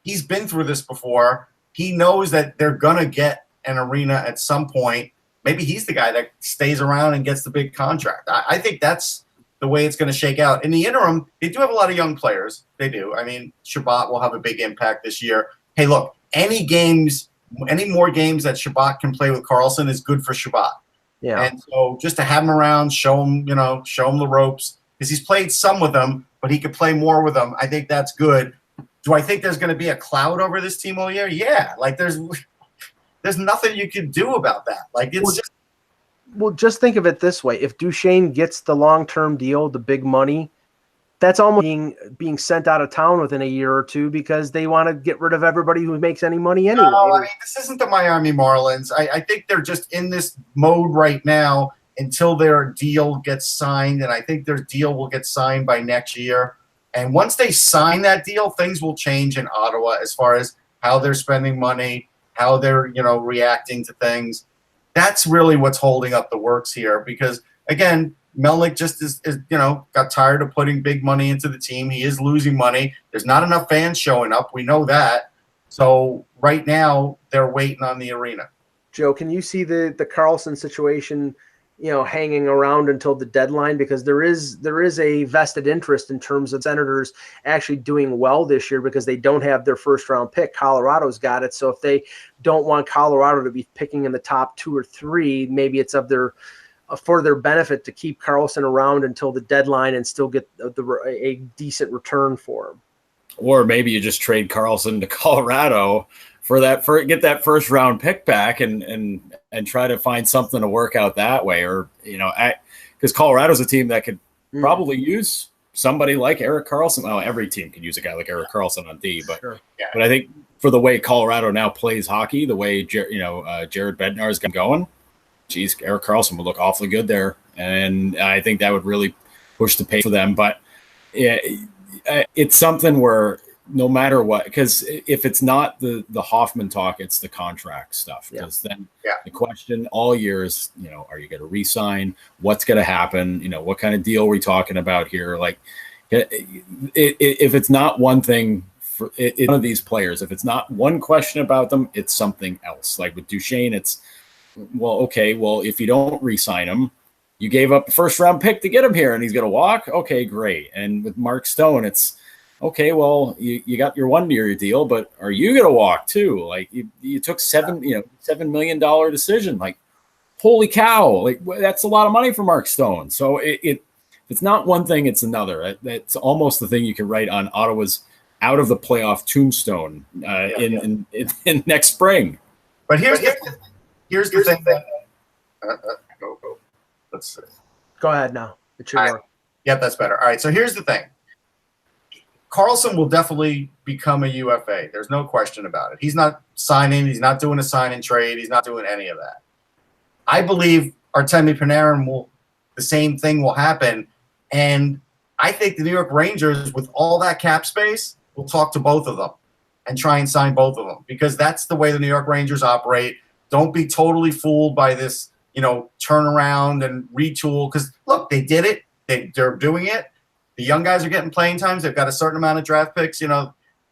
he's been through this before. He knows that they're going to get an arena at some point. Maybe he's the guy that stays around and gets the big contract. I think that's the way it's going to shake out. In the interim, they do have a lot of young players. They do. I mean, Shabbat will have a big impact this year. Hey, look, any more games that Shabbat can play with Carlson is good for Shabbat. Yeah. And so just to have him around, show him the ropes, because he's played some with them, but he could play more with them. I think that's good. Do I think there's going to be a cloud over this team all year? Yeah. Like there's nothing you can do about that. Like it's just think of it this way. If Duchesne gets the long-term deal, the big money, that's almost being sent out of town within a year or two because they want to get rid of everybody who makes any money anyway. No, I mean, this isn't the Miami Marlins. I think they're just in this mode right now until their deal gets signed, and I think their deal will get signed by next year. And once they sign that deal, things will change in Ottawa as far as how they're spending money, how they're, reacting to things. That's really what's holding up the works here because, again, Melnyk just is got tired of putting big money into the team. He is losing money. There's not enough fans showing up. We know that. So right now they're waiting on the arena. Joe, can you see the Carlson situation, hanging around until the deadline, because there is a vested interest in terms of Senators actually doing well this year because they don't have their first round pick. Colorado's got it. So if they don't want Colorado to be picking in the top 2 or 3, maybe it's for their benefit to keep Karlsson around until the deadline and still get a decent return for him. Or maybe you just trade Karlsson to Colorado get that first round pick back and try to find something to work out that way. Or, because Colorado's a team that could probably use somebody like Erik Karlsson. Well, every team could use a guy like Erik Karlsson on D, but sure. But I think for the way Colorado now plays hockey, the way Jared Bednar's going, geez, Erik Karlsson would look awfully good there. And I think that would really push the pace for them. But yeah, it's something where no matter what, because if it's not the Hoffman talk, it's the contract stuff. Because then the question all year is, are you going to re-sign? What's going to happen? What kind of deal are we talking about here? Like, if it's not one thing for one of these players, if it's not one question about them, it's something else. Like with Duchesne, it's, if you don't re-sign him, you gave up a first round pick to get him here and he's going to walk. Okay, great. And with Mark Stone, it's, okay, well, you got your 1 year deal, but are you going to walk too? Like you took $7 million decision. Like, holy cow! Like that's a lot of money for Mark Stone. So it's not one thing; it's another. That's almost the thing you can write on Ottawa's out of the playoff tombstone in next spring. But here's the thing. Go. Let's see. Go ahead now. It's your work. Yeah, that's better. All right. So here's the thing. Karlsson will definitely become a UFA. There's no question about it. He's not signing. He's not doing a sign and trade. He's not doing any of that. I believe Artemi Panarin the same thing will happen. And I think the New York Rangers, with all that cap space, will talk to both of them and try and sign both of them, because that's the way the New York Rangers operate. Don't be totally fooled by this, turnaround and retool. Because, look, they did it. They're doing it. The young guys are getting playing times. They've got a certain amount of draft picks.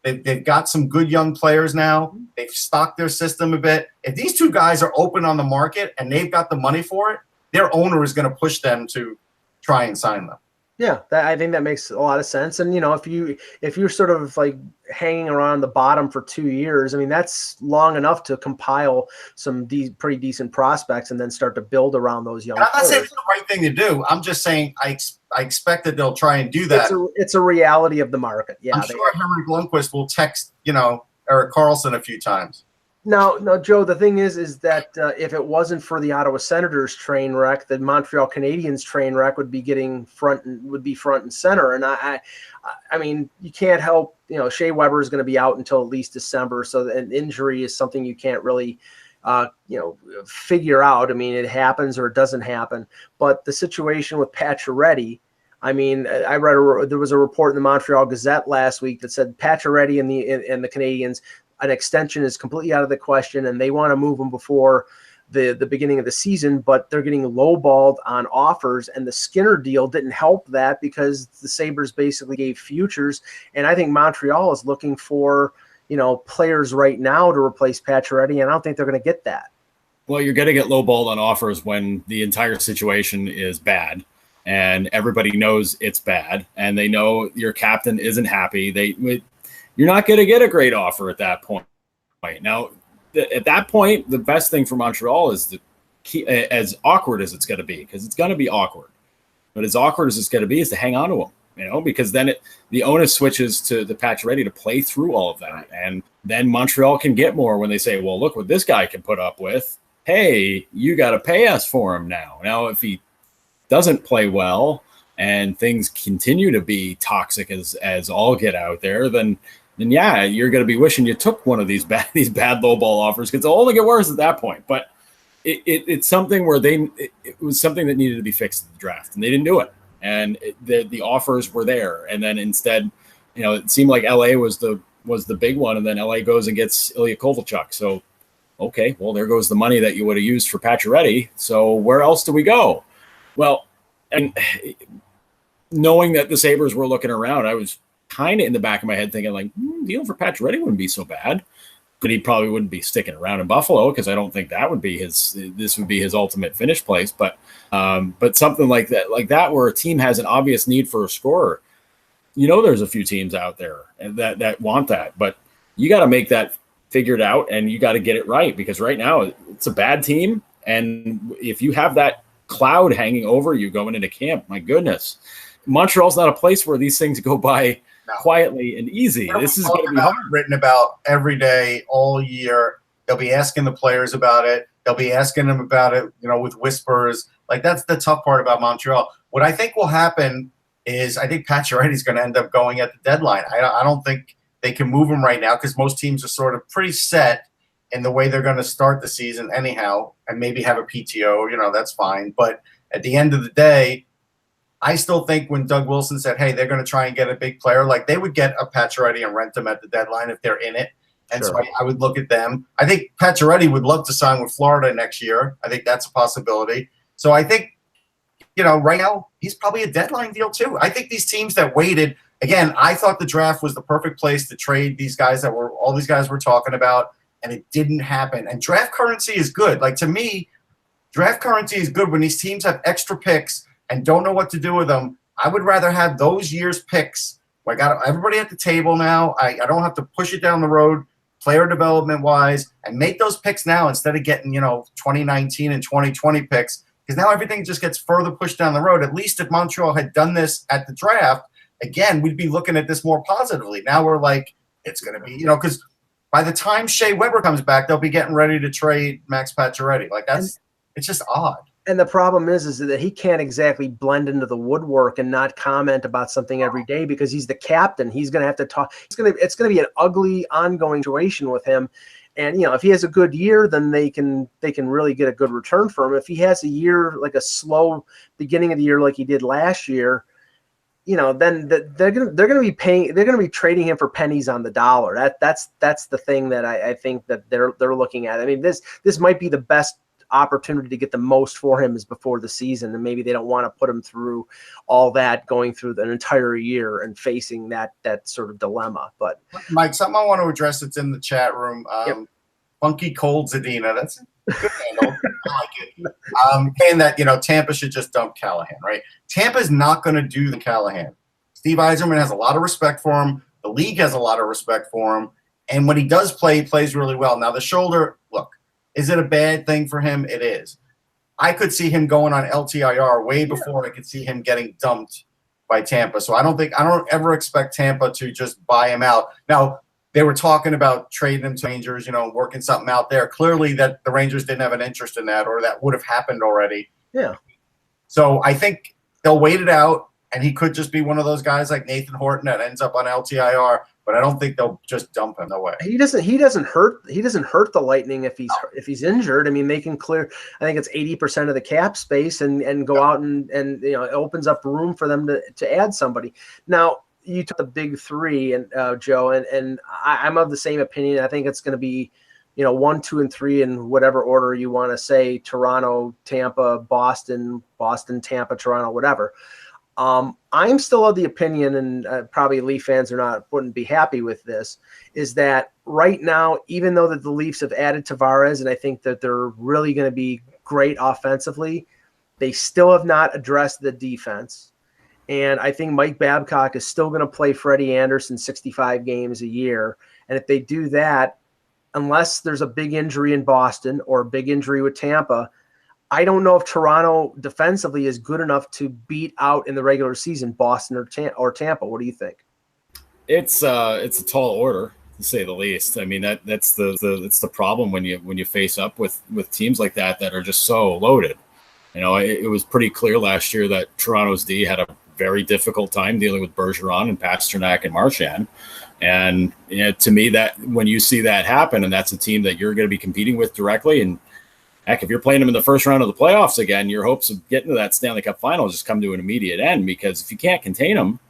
They've got some good young players now. They've stocked their system a bit. If these two guys are open on the market and they've got the money for it, their owner is going to push them to try and sign them. Yeah, I think that makes a lot of sense. And if you're sort of like hanging around the bottom for 2 years, I mean that's long enough to compile some pretty decent prospects and then start to build around those young. And I'm not saying it's the right thing to do. I'm just saying I expect that they'll try and do that. It's a reality of the market. Yeah, I'm sure Henry Blomqvist will text Erik Karlsson a few times. No, Joe, the thing is that if it wasn't for the Ottawa Senators train wreck, the Montreal Canadiens train wreck would be front and center. And I mean, you can't help, Shea Weber is going to be out until at least December. So an injury is something you can't really, figure out. I mean, it happens or it doesn't happen. But the situation with Pacioretty, I mean, I read there was a report in the Montreal Gazette last week that said Pacioretty and the Canadiens, an extension is completely out of the question, and they want to move him before the beginning of the season, but they're getting lowballed on offers, and the Skinner deal didn't help that because the Sabres basically gave futures, and I think Montreal is looking for, players right now to replace Pacioretty, and I don't think they're going to get that. Well, you're going to get lowballed on offers when the entire situation is bad, and everybody knows it's bad, and they know your captain isn't happy. You're not going to get a great offer at that point. Now, at that point, the best thing for Montreal is as awkward as it's going to be, because it's going to be awkward. But as awkward as it's going to be is to hang on to him, because then the onus switches to the Pacioretty to play through all of that. And then Montreal can get more when they say, well, look what this guy can put up with. Hey, you got to pay us for him now. Now, if he doesn't play well and things continue to be toxic as all get out there, then yeah, you're going to be wishing you took one of these bad low ball offers, because it'll only get worse at that point. But it's something where it was something that needed to be fixed in the draft, and they didn't do it. And the offers were there, and then instead, it seemed like LA was the big one, and then LA goes and gets Ilya Kovalchuk. So, okay, well, there goes the money that you would have used for Pacioretty. So where else do we go? Well, and knowing that the Sabres were looking around, I was kind of in the back of my head thinking, like, deal for Pacioretty wouldn't be so bad. but he probably wouldn't be sticking around in Buffalo, because I don't think that would be this would be his ultimate finish place. But something like that where a team has an obvious need for a scorer, there's a few teams out there that want that, but you got to make that figured out, and you got to get it right, because right now it's a bad team. And if you have that cloud hanging over you going into camp, my goodness, Montreal's not a place where these things go by quietly and easy. This is going to be hard. Written about every day, all year. They'll be asking the players about it. They'll be asking them about it, with whispers. Like, that's the tough part about Montreal. What I think will happen is I think Pacioretty's going to end up going at the deadline. I don't think they can move him right now, because most teams are sort of pretty set in the way they're going to start the season anyhow, and maybe have a PTO, that's fine. But at the end of the day, I still think when Doug Wilson said, hey, they're going to try and get a big player, like they would get a Pacioretty and rent them at the deadline if they're in it. And so I would look at them. I think Pacioretty would love to sign with Florida next year. I think that's a possibility. So I think, right now he's probably a deadline deal too. I think these teams that waited, again, I thought the draft was the perfect place to trade these guys all these guys we're talking about, and it didn't happen. And draft currency is good. Like, to me, draft currency is good when these teams have extra picks and don't know what to do with them. I would rather have those year's picks. I got everybody at the table now. I don't have to push it down the road, player development wise, and make those picks now instead of getting 2019 and 2020 picks, because now everything just gets further pushed down the road. At least if Montreal had done this at the draft, again, we'd be looking at this more positively. Now we're like, it's going to be because by the time Shea Weber comes back, they'll be getting ready to trade Max Pacioretty. Like, it's just odd. And the problem is that he can't exactly blend into the woodwork and not comment about something every day, because he's the captain. He's going to have to talk. It's going to be an ugly ongoing situation with him. And, if he has a good year, then they can really get a good return for him. If he has a year, like a slow beginning of the year, like he did last year, then they're going to be trading him for pennies on the dollar. That's the thing that I think that they're looking at. I mean, this might be the best opportunity to get the most for him is before the season, and maybe they don't want to put him through all that, going through an entire year and facing that sort of dilemma. But Mike, something I want to address that's in the chat room. Funky Cold Zadina, that's a good handle. I like it. Saying that Tampa should just dump Callahan, right? Tampa's not going to do the Callahan. Steve Yzerman has a lot of respect for him. The league has a lot of respect for him, and when he does play, he plays really well. Now the shoulder, look. Is it a bad thing for him? It is. I could see him going on LTIR way before I could see him getting dumped by Tampa. So I don't ever expect Tampa to just buy him out. Now, they were talking about trading him to Rangers, working something out there. Clearly that the Rangers didn't have an interest in that, or that would have happened already. Yeah. So I think they'll wait it out, and he could just be one of those guys like Nathan Horton that ends up on LTIR. But I don't think they'll just dump him. No way. He doesn't hurt the Lightning if he's injured. I mean, they can clear. I think it's 80% of the cap space and go out and it opens up room for them to add somebody. Now you took the big three, and Joe, and I'm of the same opinion. I think it's going to be 1, 2, and 3 in whatever order you want to say: Toronto, Tampa, Boston, Tampa, Toronto, whatever. I'm still of the opinion, and probably Leaf fans wouldn't be happy with this, is that right now, even though that the Leafs have added Tavares, and I think that they're really going to be great offensively, they still have not addressed the defense. And I think Mike Babcock is still going to play Freddie Anderson 65 games a year. And if they do that, unless there's a big injury in Boston or a big injury with Tampa, I don't know if Toronto defensively is good enough to beat out in the regular season Boston or Tampa. What do you think? It's a tall order, to say the least. I mean, that's the problem when you face up with teams like that are just so loaded. It was pretty clear last year that Toronto's D had a very difficult time dealing with Bergeron and Pasternak and Marchand. And to me, that when you see that happen, and that's a team that you're going to be competing with directly, and heck, if you're playing them in the first round of the playoffs again, your hopes of getting to that Stanley Cup final just come to an immediate end, because if you can't contain them,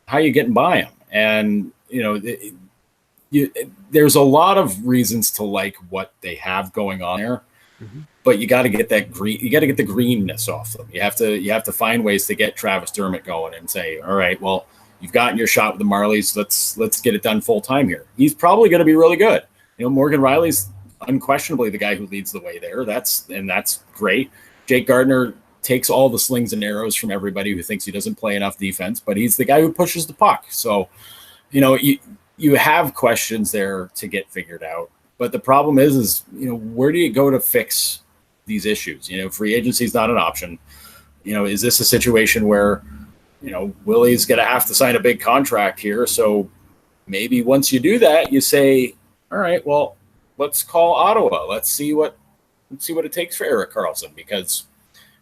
how are you getting by them? And, there's a lot of reasons to like what they have going on there, but you got to get that green. You got to get the greenness off them. You have to find ways to get Travis Dermott going and say, all right, well, you've gotten your shot with the Marlies. Let's get it done full time here. He's probably going to be really good. Morgan Riley's unquestionably the guy who leads the way there. That's great. Jake Gardiner takes all the slings and arrows from everybody who thinks he doesn't play enough defense, but he's the guy who pushes the puck. So, you have questions there to get figured out. But the problem is, where do you go to fix these issues? Free agency is not an option. Is this a situation where, Willie's going to have to sign a big contract here? So maybe once you do that, you say, all right, well, let's call Ottawa. Let's see what it takes for Erik Karlsson, because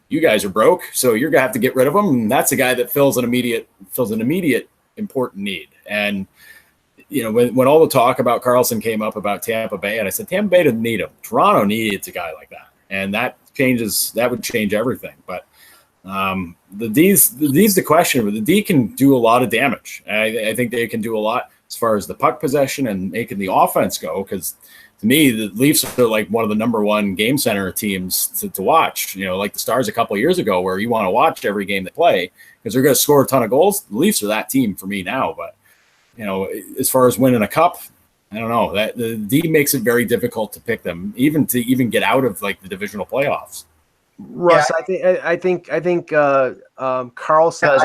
you guys are broke, so you're gonna have to get rid of him. And that's a guy that fills an immediate important need. And when all the talk about Karlsson came up about Tampa Bay, and I said Tampa Bay doesn't need him. Toronto needs a guy like that, and that would change everything. But the D's the question. But the D can do a lot of damage. I think they can do a lot as far as the puck possession and making the offense go, because to me, the Leafs are like one of the number one game center teams to watch. Like the Stars a couple of years ago, where you want to watch every game they play because they're going to score a ton of goals. The Leafs are that team for me now. But as far as winning a cup, I don't know. That the D makes it very difficult to pick them, even get out of like the divisional playoffs. Russ, yeah. I think Carl says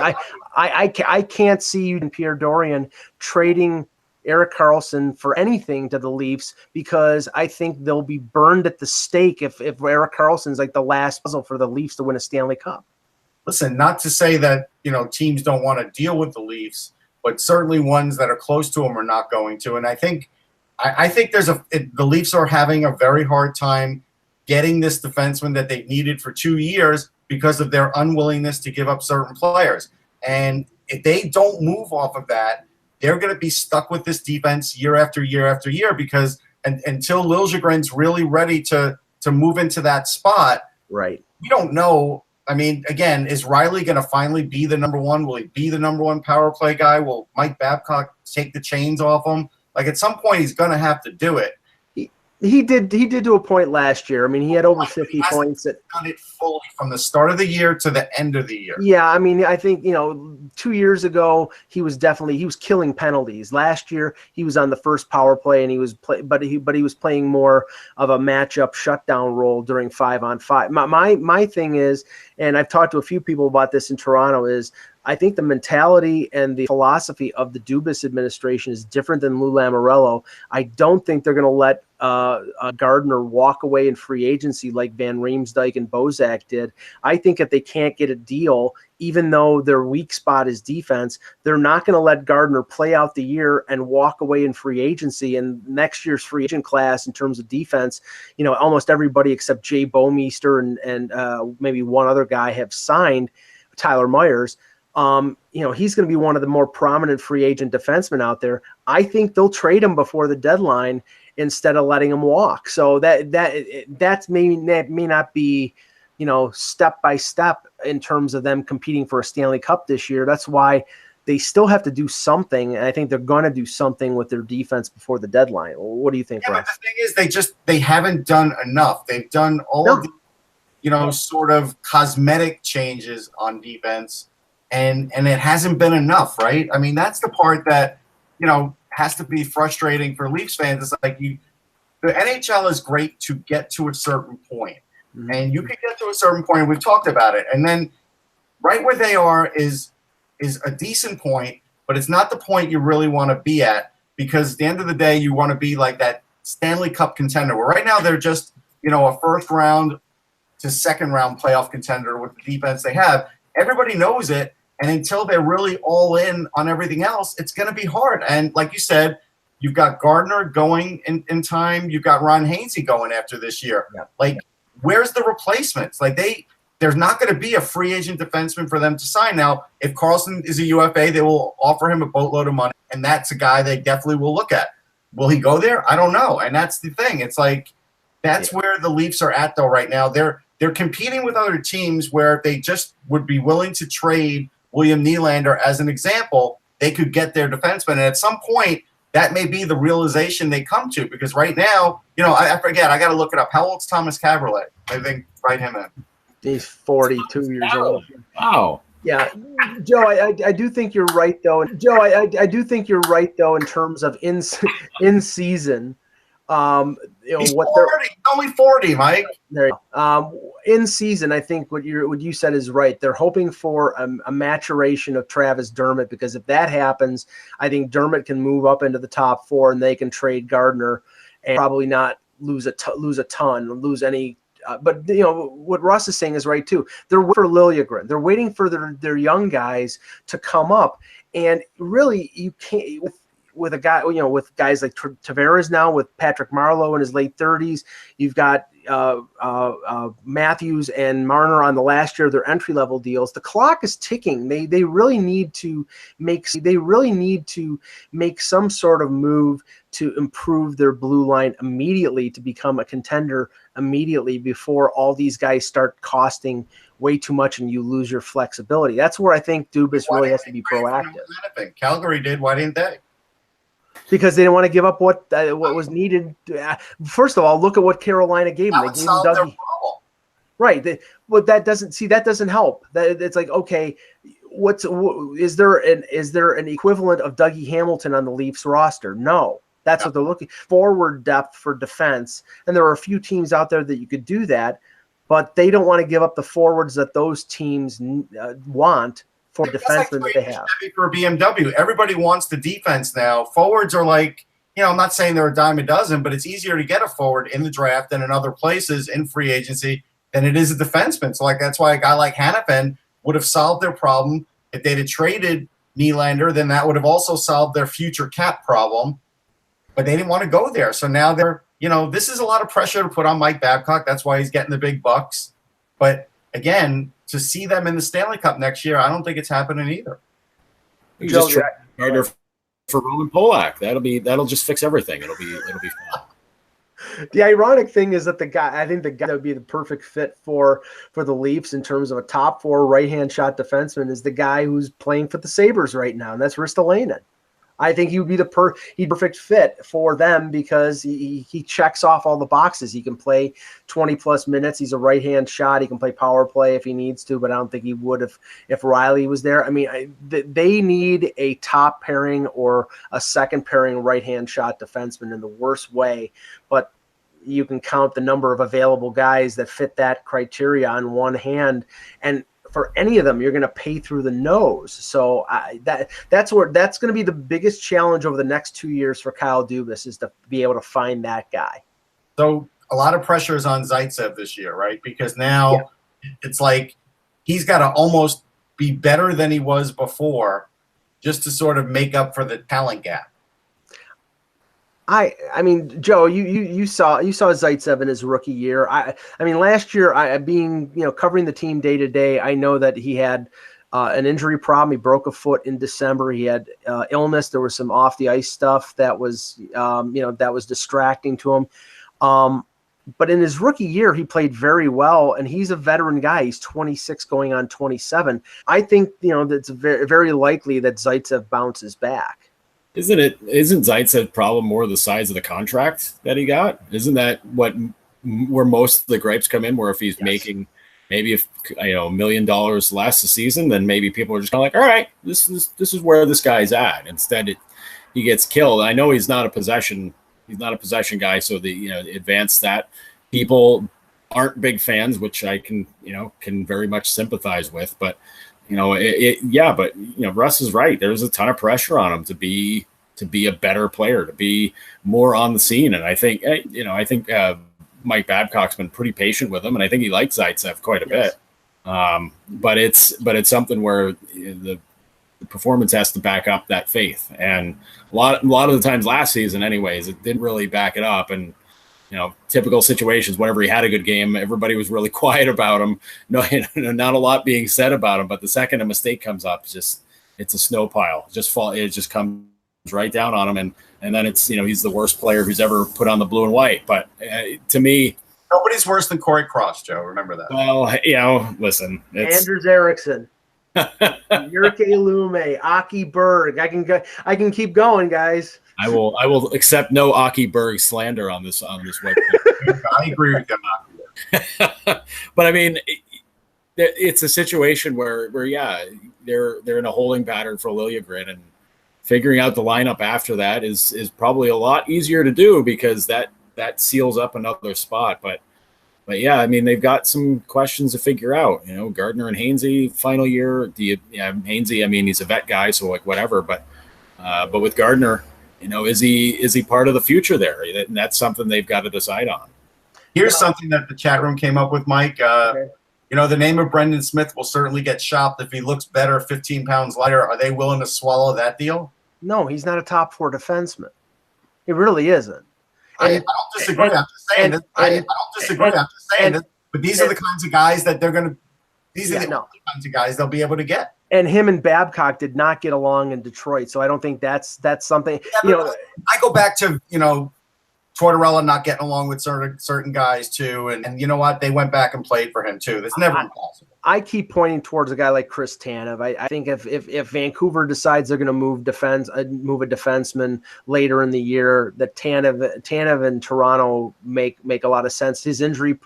I can't see you and Pierre Dorian trading Erik Karlsson for anything to the Leafs, because I think they'll be burned at the stake if Erik Karlsson's like the last puzzle for the Leafs to win a Stanley Cup. Listen, not to say that teams don't want to deal with the Leafs, but certainly ones that are close to them are not going to. And I think the Leafs are having a very hard time getting this defenseman that they needed for 2 years because of their unwillingness to give up certain players. And if they don't move off of that, they're going to be stuck with this defense year after year after year, because until Liljegren's really ready to move into that spot, right? We don't know. I mean, again, is Riley going to finally be the number one? Will he be the number one power play guy? Will Mike Babcock take the chains off him? Like at some point, he's going to have to do it. He did to a point last year. I mean, he had over 50 points. Done it fully from the start of the year to the end of the year. Yeah, I mean, I think 2 years ago he was killing penalties. Last year he was on the first power play and he was playing more of a matchup shutdown role during 5-on-5. My thing is, and I've talked to a few people about this in Toronto, is I think the mentality and the philosophy of the Dubas administration is different than Lou Lamoriello. I don't think they're going to let Gardiner walk away in free agency like Van Riemsdyk and Bozak did. I think if they can't get a deal, even though their weak spot is defense, they're not going to let Gardiner play out the year and walk away in free agency. And next year's free agent class in terms of defense, almost everybody except Jay Bouwmeester and maybe one other guy have signed. Tyler Myers. He's going to be one of the more prominent free agent defensemen out there. I think they'll trade him before the deadline instead of letting him walk. So that may not be, step by step in terms of them competing for a Stanley Cup this year. That's why they still have to do something. And I think they're going to do something with their defense before the deadline. What do you think, Russ? But the thing is, they haven't done enough. They've done all of the, sort of cosmetic changes on defense. And it hasn't been enough, right? I mean, that's the part that, has to be frustrating for Leafs fans. It's like the NHL is great to get to a certain point. Mm-hmm. And you can get to a certain point, and we've talked about it. And then right where they are is a decent point, but it's not the point you really want to be at, because at the end of the day, you want to be like that Stanley Cup contender, where right now they're just, a first round to second round playoff contender with the defense they have. Everybody knows it. And until they're really all in on everything else, it's going to be hard. And like you said, you've got Gardiner going in time. You've got Ron Hainsey going after this year. Yeah. Like, where's the replacements? Like, there's not going to be a free agent defenseman for them to sign. Now, if Karlsson is a UFA, they will offer him a boatload of money, and that's a guy they definitely will look at. Will he go there? I don't know. And that's the thing. It's like, that's where the Leafs are at, though, right now. They're competing with other teams where if they just would be willing to trade William Nylander as an example, they could get their defenseman. And at some point, that may be the realization they come to, because right now, I forget, I got to look it up. How old's Thomas Caberlet? I think, write him in. He's 42 years old. Wow. Yeah. Joe, I do think you're right, though. Joe, I do think you're right, though, in terms of in season. He's what 40, only 40, Mike. there you go. In season, I think what you said is right. They're hoping for a maturation of Travis Dermott, because if that happens, I think Dermott can move up into the top 4 and they can trade Gardner and probably not lose any. But what Russ is saying is right too. They're waiting for Liljegren. They're waiting for their young guys to come up, and really you can't with a guy, with guys like Tavares now, with Patrick Marleau in his late 30s. You've got Matthews and Marner on the last year of their entry level deals. The clock is ticking. They really need to make some sort of move to improve their blue line immediately, to become a contender immediately, before all these guys start costing way too much and you lose your flexibility. That's where I think Dubas really has to be proactive. Calgary did. Why didn't they? Because they didn't want to give up what was needed. First of all, look at what Carolina gave them. They gave them Dougie. Right. But that doesn't help. It's like, okay, is there an equivalent of Dougie Hamilton on the Leafs roster? No. That's what they're looking forward depth for defense. And there are a few teams out there that you could do that, but they don't want to give up the forwards that those teams want for defensemen that they have. For BMW, everybody wants the defense now. Forwards are like, I'm not saying they're a dime a dozen, but it's easier to get a forward in the draft than in other places in free agency than it is a defenseman. So that's why a guy like Hanifin would have solved their problem. If they'd have traded Nylander, then that would have also solved their future cap problem. But they didn't want to go there. So now this is a lot of pressure to put on Mike Babcock. That's why he's getting the big bucks. But again, to see them in the Stanley Cup next year, I don't think it's happening either. You just try harder for Roman Polak. That'll just fix everything. It'll be fun. The ironic thing is that I think the guy that would be the perfect fit for the Leafs in terms of a top 4 right-hand shot defenseman is the guy who's playing for the Sabres right now, and that's Ristolainen. I think he would be the perfect fit for them because he checks off all the boxes. He can play 20-plus minutes. He's a right-hand shot. He can play power play if he needs to, but I don't think he would if Riley was there. I mean, they need a top pairing or a second pairing right-hand shot defenseman in the worst way, but you can count the number of available guys that fit that criteria on one hand, and for any of them, you're going to pay through the nose. So that's going to be the biggest challenge over the next 2 years for Kyle Dubas, is to be able to find that guy. So a lot of pressure is on Zaitsev this year, right? Because now it's like he's got to almost be better than he was before just to sort of make up for the talent gap. I mean, Joe, you saw Zaitsev in his rookie year. I mean, last year, being covering the team day to day, I know that he had an injury problem. He broke a foot in December. He had illness. There was some off the ice stuff that was that was distracting to him. But in his rookie year, he played very well, and he's a veteran guy. He's 26 going on 27. I think that's very, very likely that Zaitsev bounces back. Isn't Zaitsev's problem more the size of the contract that he got? Isn't that where most of the gripes come in? Where if he's making maybe $1 million less a season, then maybe people are just kind of like, all right, this is where this guy's at. Instead, he gets killed. I know he's not a possession guy, so the advanced stat people aren't big fans, which I can very much sympathize with, but. But Russ is right. There's a ton of pressure on him to be a better player, to be more on the scene. And I think, Mike Babcock's been pretty patient with him, and I think he likes Zaitsev quite a bit. But it's something where the performance has to back up that faith. And a lot of the times last season, anyways, it didn't really back it up. And typical situations, whenever he had a good game, everybody was really quiet about him. No, not a lot being said about him. But the second a mistake comes up, it's a snow pile. It just comes right down on him, and then it's he's the worst player who's ever put on the blue and white. But to me, nobody's worse than Corey Cross, Joe. Remember that. Well, listen, Anders Eriksson, Jyrke Lumme, Aki Berg. I can keep going, guys. I will accept no Aki Berg slander on this website. I agree with you. But I mean, it's a situation where they're in a holding pattern for Liljegren, and figuring out the lineup after that is probably a lot easier to do, because that that seals up another spot. But yeah, I mean, they've got some questions to figure out. Gardner and Hainsey, final year. Hainsey, I mean, he's a vet guy, so like whatever. But with Gardner, is he part of the future there? And that's something they've got to decide on. Here's something that the chat room came up with, Mike. Okay. The name of Brendan Smith will certainly get shopped if he looks better 15 pounds lighter. Are they willing to swallow that deal? No, he's not a top 4 defenseman. He really isn't. I don't disagree. I'm just saying I don't disagree. I'm just saying this. But these are the kinds of guys that they're going to – these are the only kinds of guys they'll be able to get. And him and Babcock did not get along in Detroit, so I don't think that's something I go back to, Tortorella not getting along with certain guys too, and you know what? They went back and played for him too. That's never impossible. I keep pointing towards a guy like Chris Tanev. I think if Vancouver decides they're going to move a defenseman later in the year, that Tanev and Toronto make a lot of sense. His injury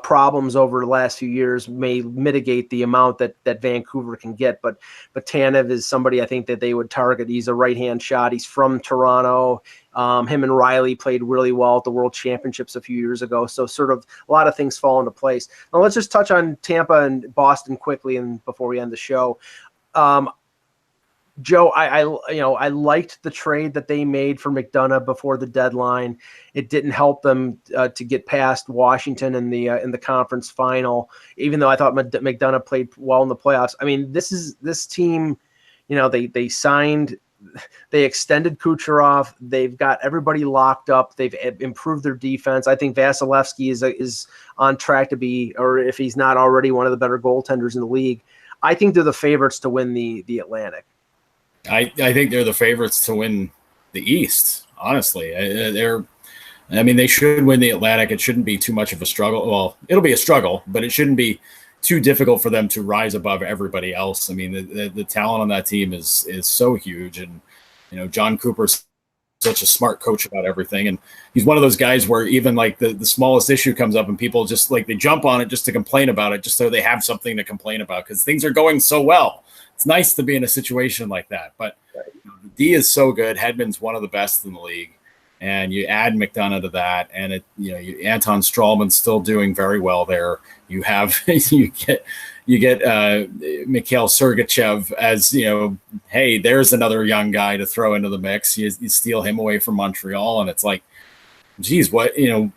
problems over the last few years may mitigate the amount that Vancouver can get, but Tanev is somebody I think that they would target. He's a right-hand shot. He's from Toronto. Him and Riley played really well at the World Championships a few years ago, so sort of a lot of things fall into place. Now let's just touch on Tampa and Boston quickly, and before we end the show. Joe, I liked the trade that they made for McDonough before the deadline. It didn't help them to get past Washington in the conference final, even though I thought McDonough played well in the playoffs. I mean, this team, they extended Kucherov. They've got everybody locked up. They've improved their defense. I think Vasilevsky is on track to be, or if he's not already, one of the better goaltenders in the league. I think they're the favorites to win the Atlantic. I think they're the favorites to win the East, honestly. They should win the Atlantic. It shouldn't be too much of a struggle. Well, it'll be a struggle, but it shouldn't be too difficult for them to rise above everybody else. I mean, the talent on that team is so huge. And, John Cooper's such a smart coach about everything. And he's one of those guys where even like the smallest issue comes up and people just like they jump on it just to complain about it, just so they have something to complain about because things are going so well. It's nice to be in a situation like that, but the D is so good. Hedman's one of the best in the league, and you add McDonough to that, and Anton Strawman's still doing very well there. You have you get Mikhail Sergachev as hey, there's another young guy to throw into the mix. You steal him away from Montreal, and it's like, geez, what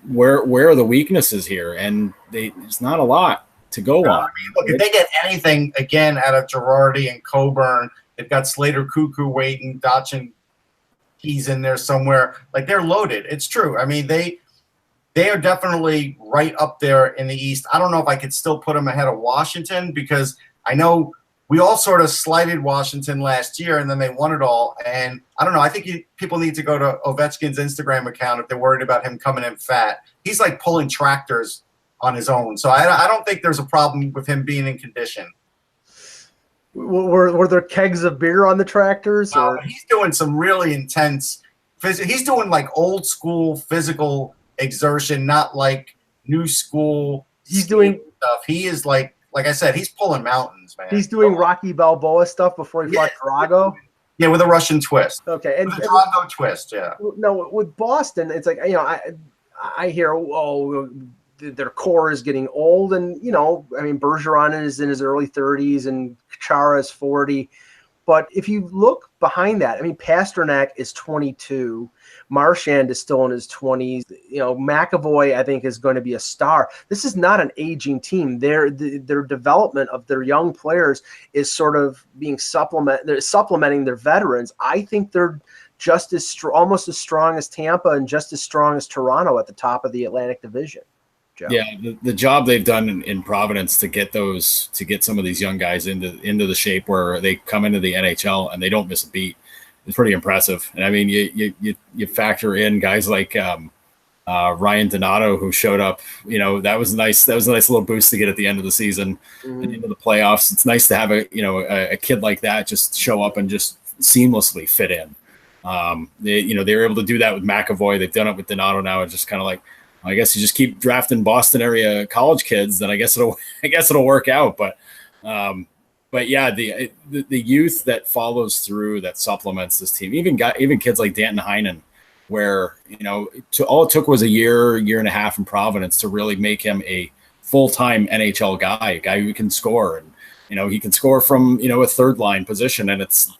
where are the weaknesses here? And there's not a lot to go on. I mean, look, if they get anything again out of Girardi and Coburn, they've got Slater Cuckoo waiting, Dotchin, he's in there somewhere. Like, they're loaded. It's true. I mean, they are definitely right up there in the East. I don't know if I could still put them ahead of Washington because I know we all sort of slighted Washington last year and then they won it all. And I don't know. I think people need to go to Ovechkin's Instagram account if they're worried about him coming in fat. He's like pulling tractors on his own. So I don't think there's a problem with him being in condition. Were there kegs of beer on the tractors? He's doing some really intense he's doing like old school physical exertion, not like new school. He's doing stuff. He is like I said, he's pulling mountains, man. He's doing Rocky Balboa stuff before he fought Drago. Yeah, with a Russian twist. Okay, and with a Drago twist. Yeah. No, with Boston, it's like I hear their core is getting old, and Bergeron is in his early 30s, and Chara is 40. But if you look behind that, Pasternak is 22. Marchand is still in his 20s. McAvoy, I think, is going to be a star. This is not an aging team. Their development of their young players is sort of being supplementing their veterans. I think they're just almost as strong as Tampa and just as strong as Toronto at the top of the Atlantic Division. Joe. Yeah, the job they've done in Providence to get some of these young guys into the shape where they come into the NHL and they don't miss a beat is pretty impressive. And I mean, you factor in guys like Ryan Donato, who showed up. That was nice. That was a nice little boost to get at the end of the season and into the playoffs. It's nice to have a kid like that just show up and just seamlessly fit in. They were able to do that with McAvoy. They've done it with Donato now. It's just kind of like, I guess you just keep drafting Boston area college kids, then I guess it'll work out. But yeah, the youth that follows through, that supplements this team, even kids like Danton Heinen, where, all it took was a year and a half in Providence to really make him a full-time NHL guy, a guy who can score. And, he can score from, a third line position. And it's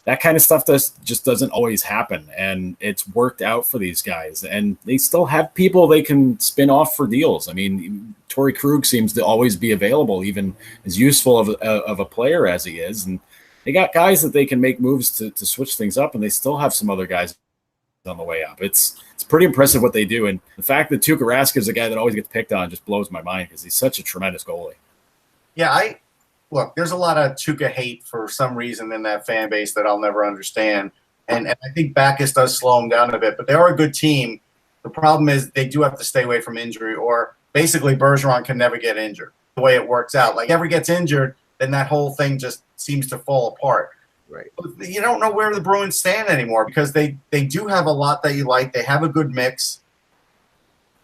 that kind of stuff just doesn't always happen. And it's worked out for these guys. And they still have people they can spin off for deals. I mean, Torrey Krug seems to always be available, even as useful of a player as he is. And they got guys that they can make moves to switch things up, and they still have some other guys on the way up. It's pretty impressive what they do. And the fact that Tuukka Rask is a guy that always gets picked on just blows my mind because he's such a tremendous goalie. Yeah, look, there's a lot of Tuukka hate for some reason in that fan base that I'll never understand. And I think Backes does slow him down a bit, but they are a good team. The problem is they do have to stay away from injury, or basically Bergeron can never get injured the way it works out. Like, ever gets injured, then that whole thing just seems to fall apart. Right. You don't know where the Bruins stand anymore because they do have a lot that you like. They have a good mix.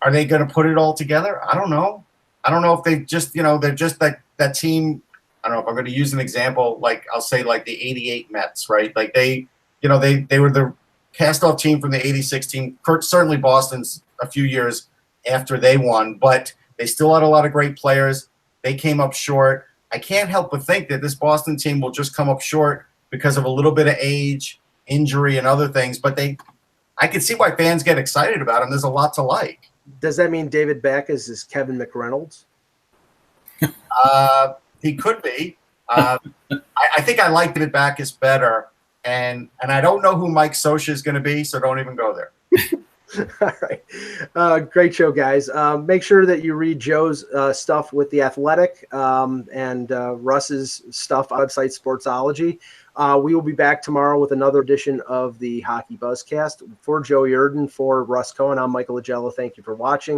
Are they going to put it all together? I don't know. I don't know if they just, they're just that team. I don't know if I'm going to use an example, like I'll say like the 88 Mets, right? Like they were the cast-off team from the 86 team. Certainly Boston's a few years after they won, but they still had a lot of great players. They came up short. I can't help but think that this Boston team will just come up short because of a little bit of age, injury, and other things. But I can see why fans get excited about him. There's a lot to like. Does that mean David Backes is Kevin McReynolds? He could be. I think I like David Backes better. And I don't know who Mike Scioscia is going to be, so don't even go there. All right. Great show, guys. Make sure that you read Joe's stuff with The Athletic and Russ's stuff on website Sportsology. We will be back tomorrow with another edition of the Hockey Buzzcast. For Joe Yerdon, for Russ Cohen, I'm Michael Agello. Thank you for watching.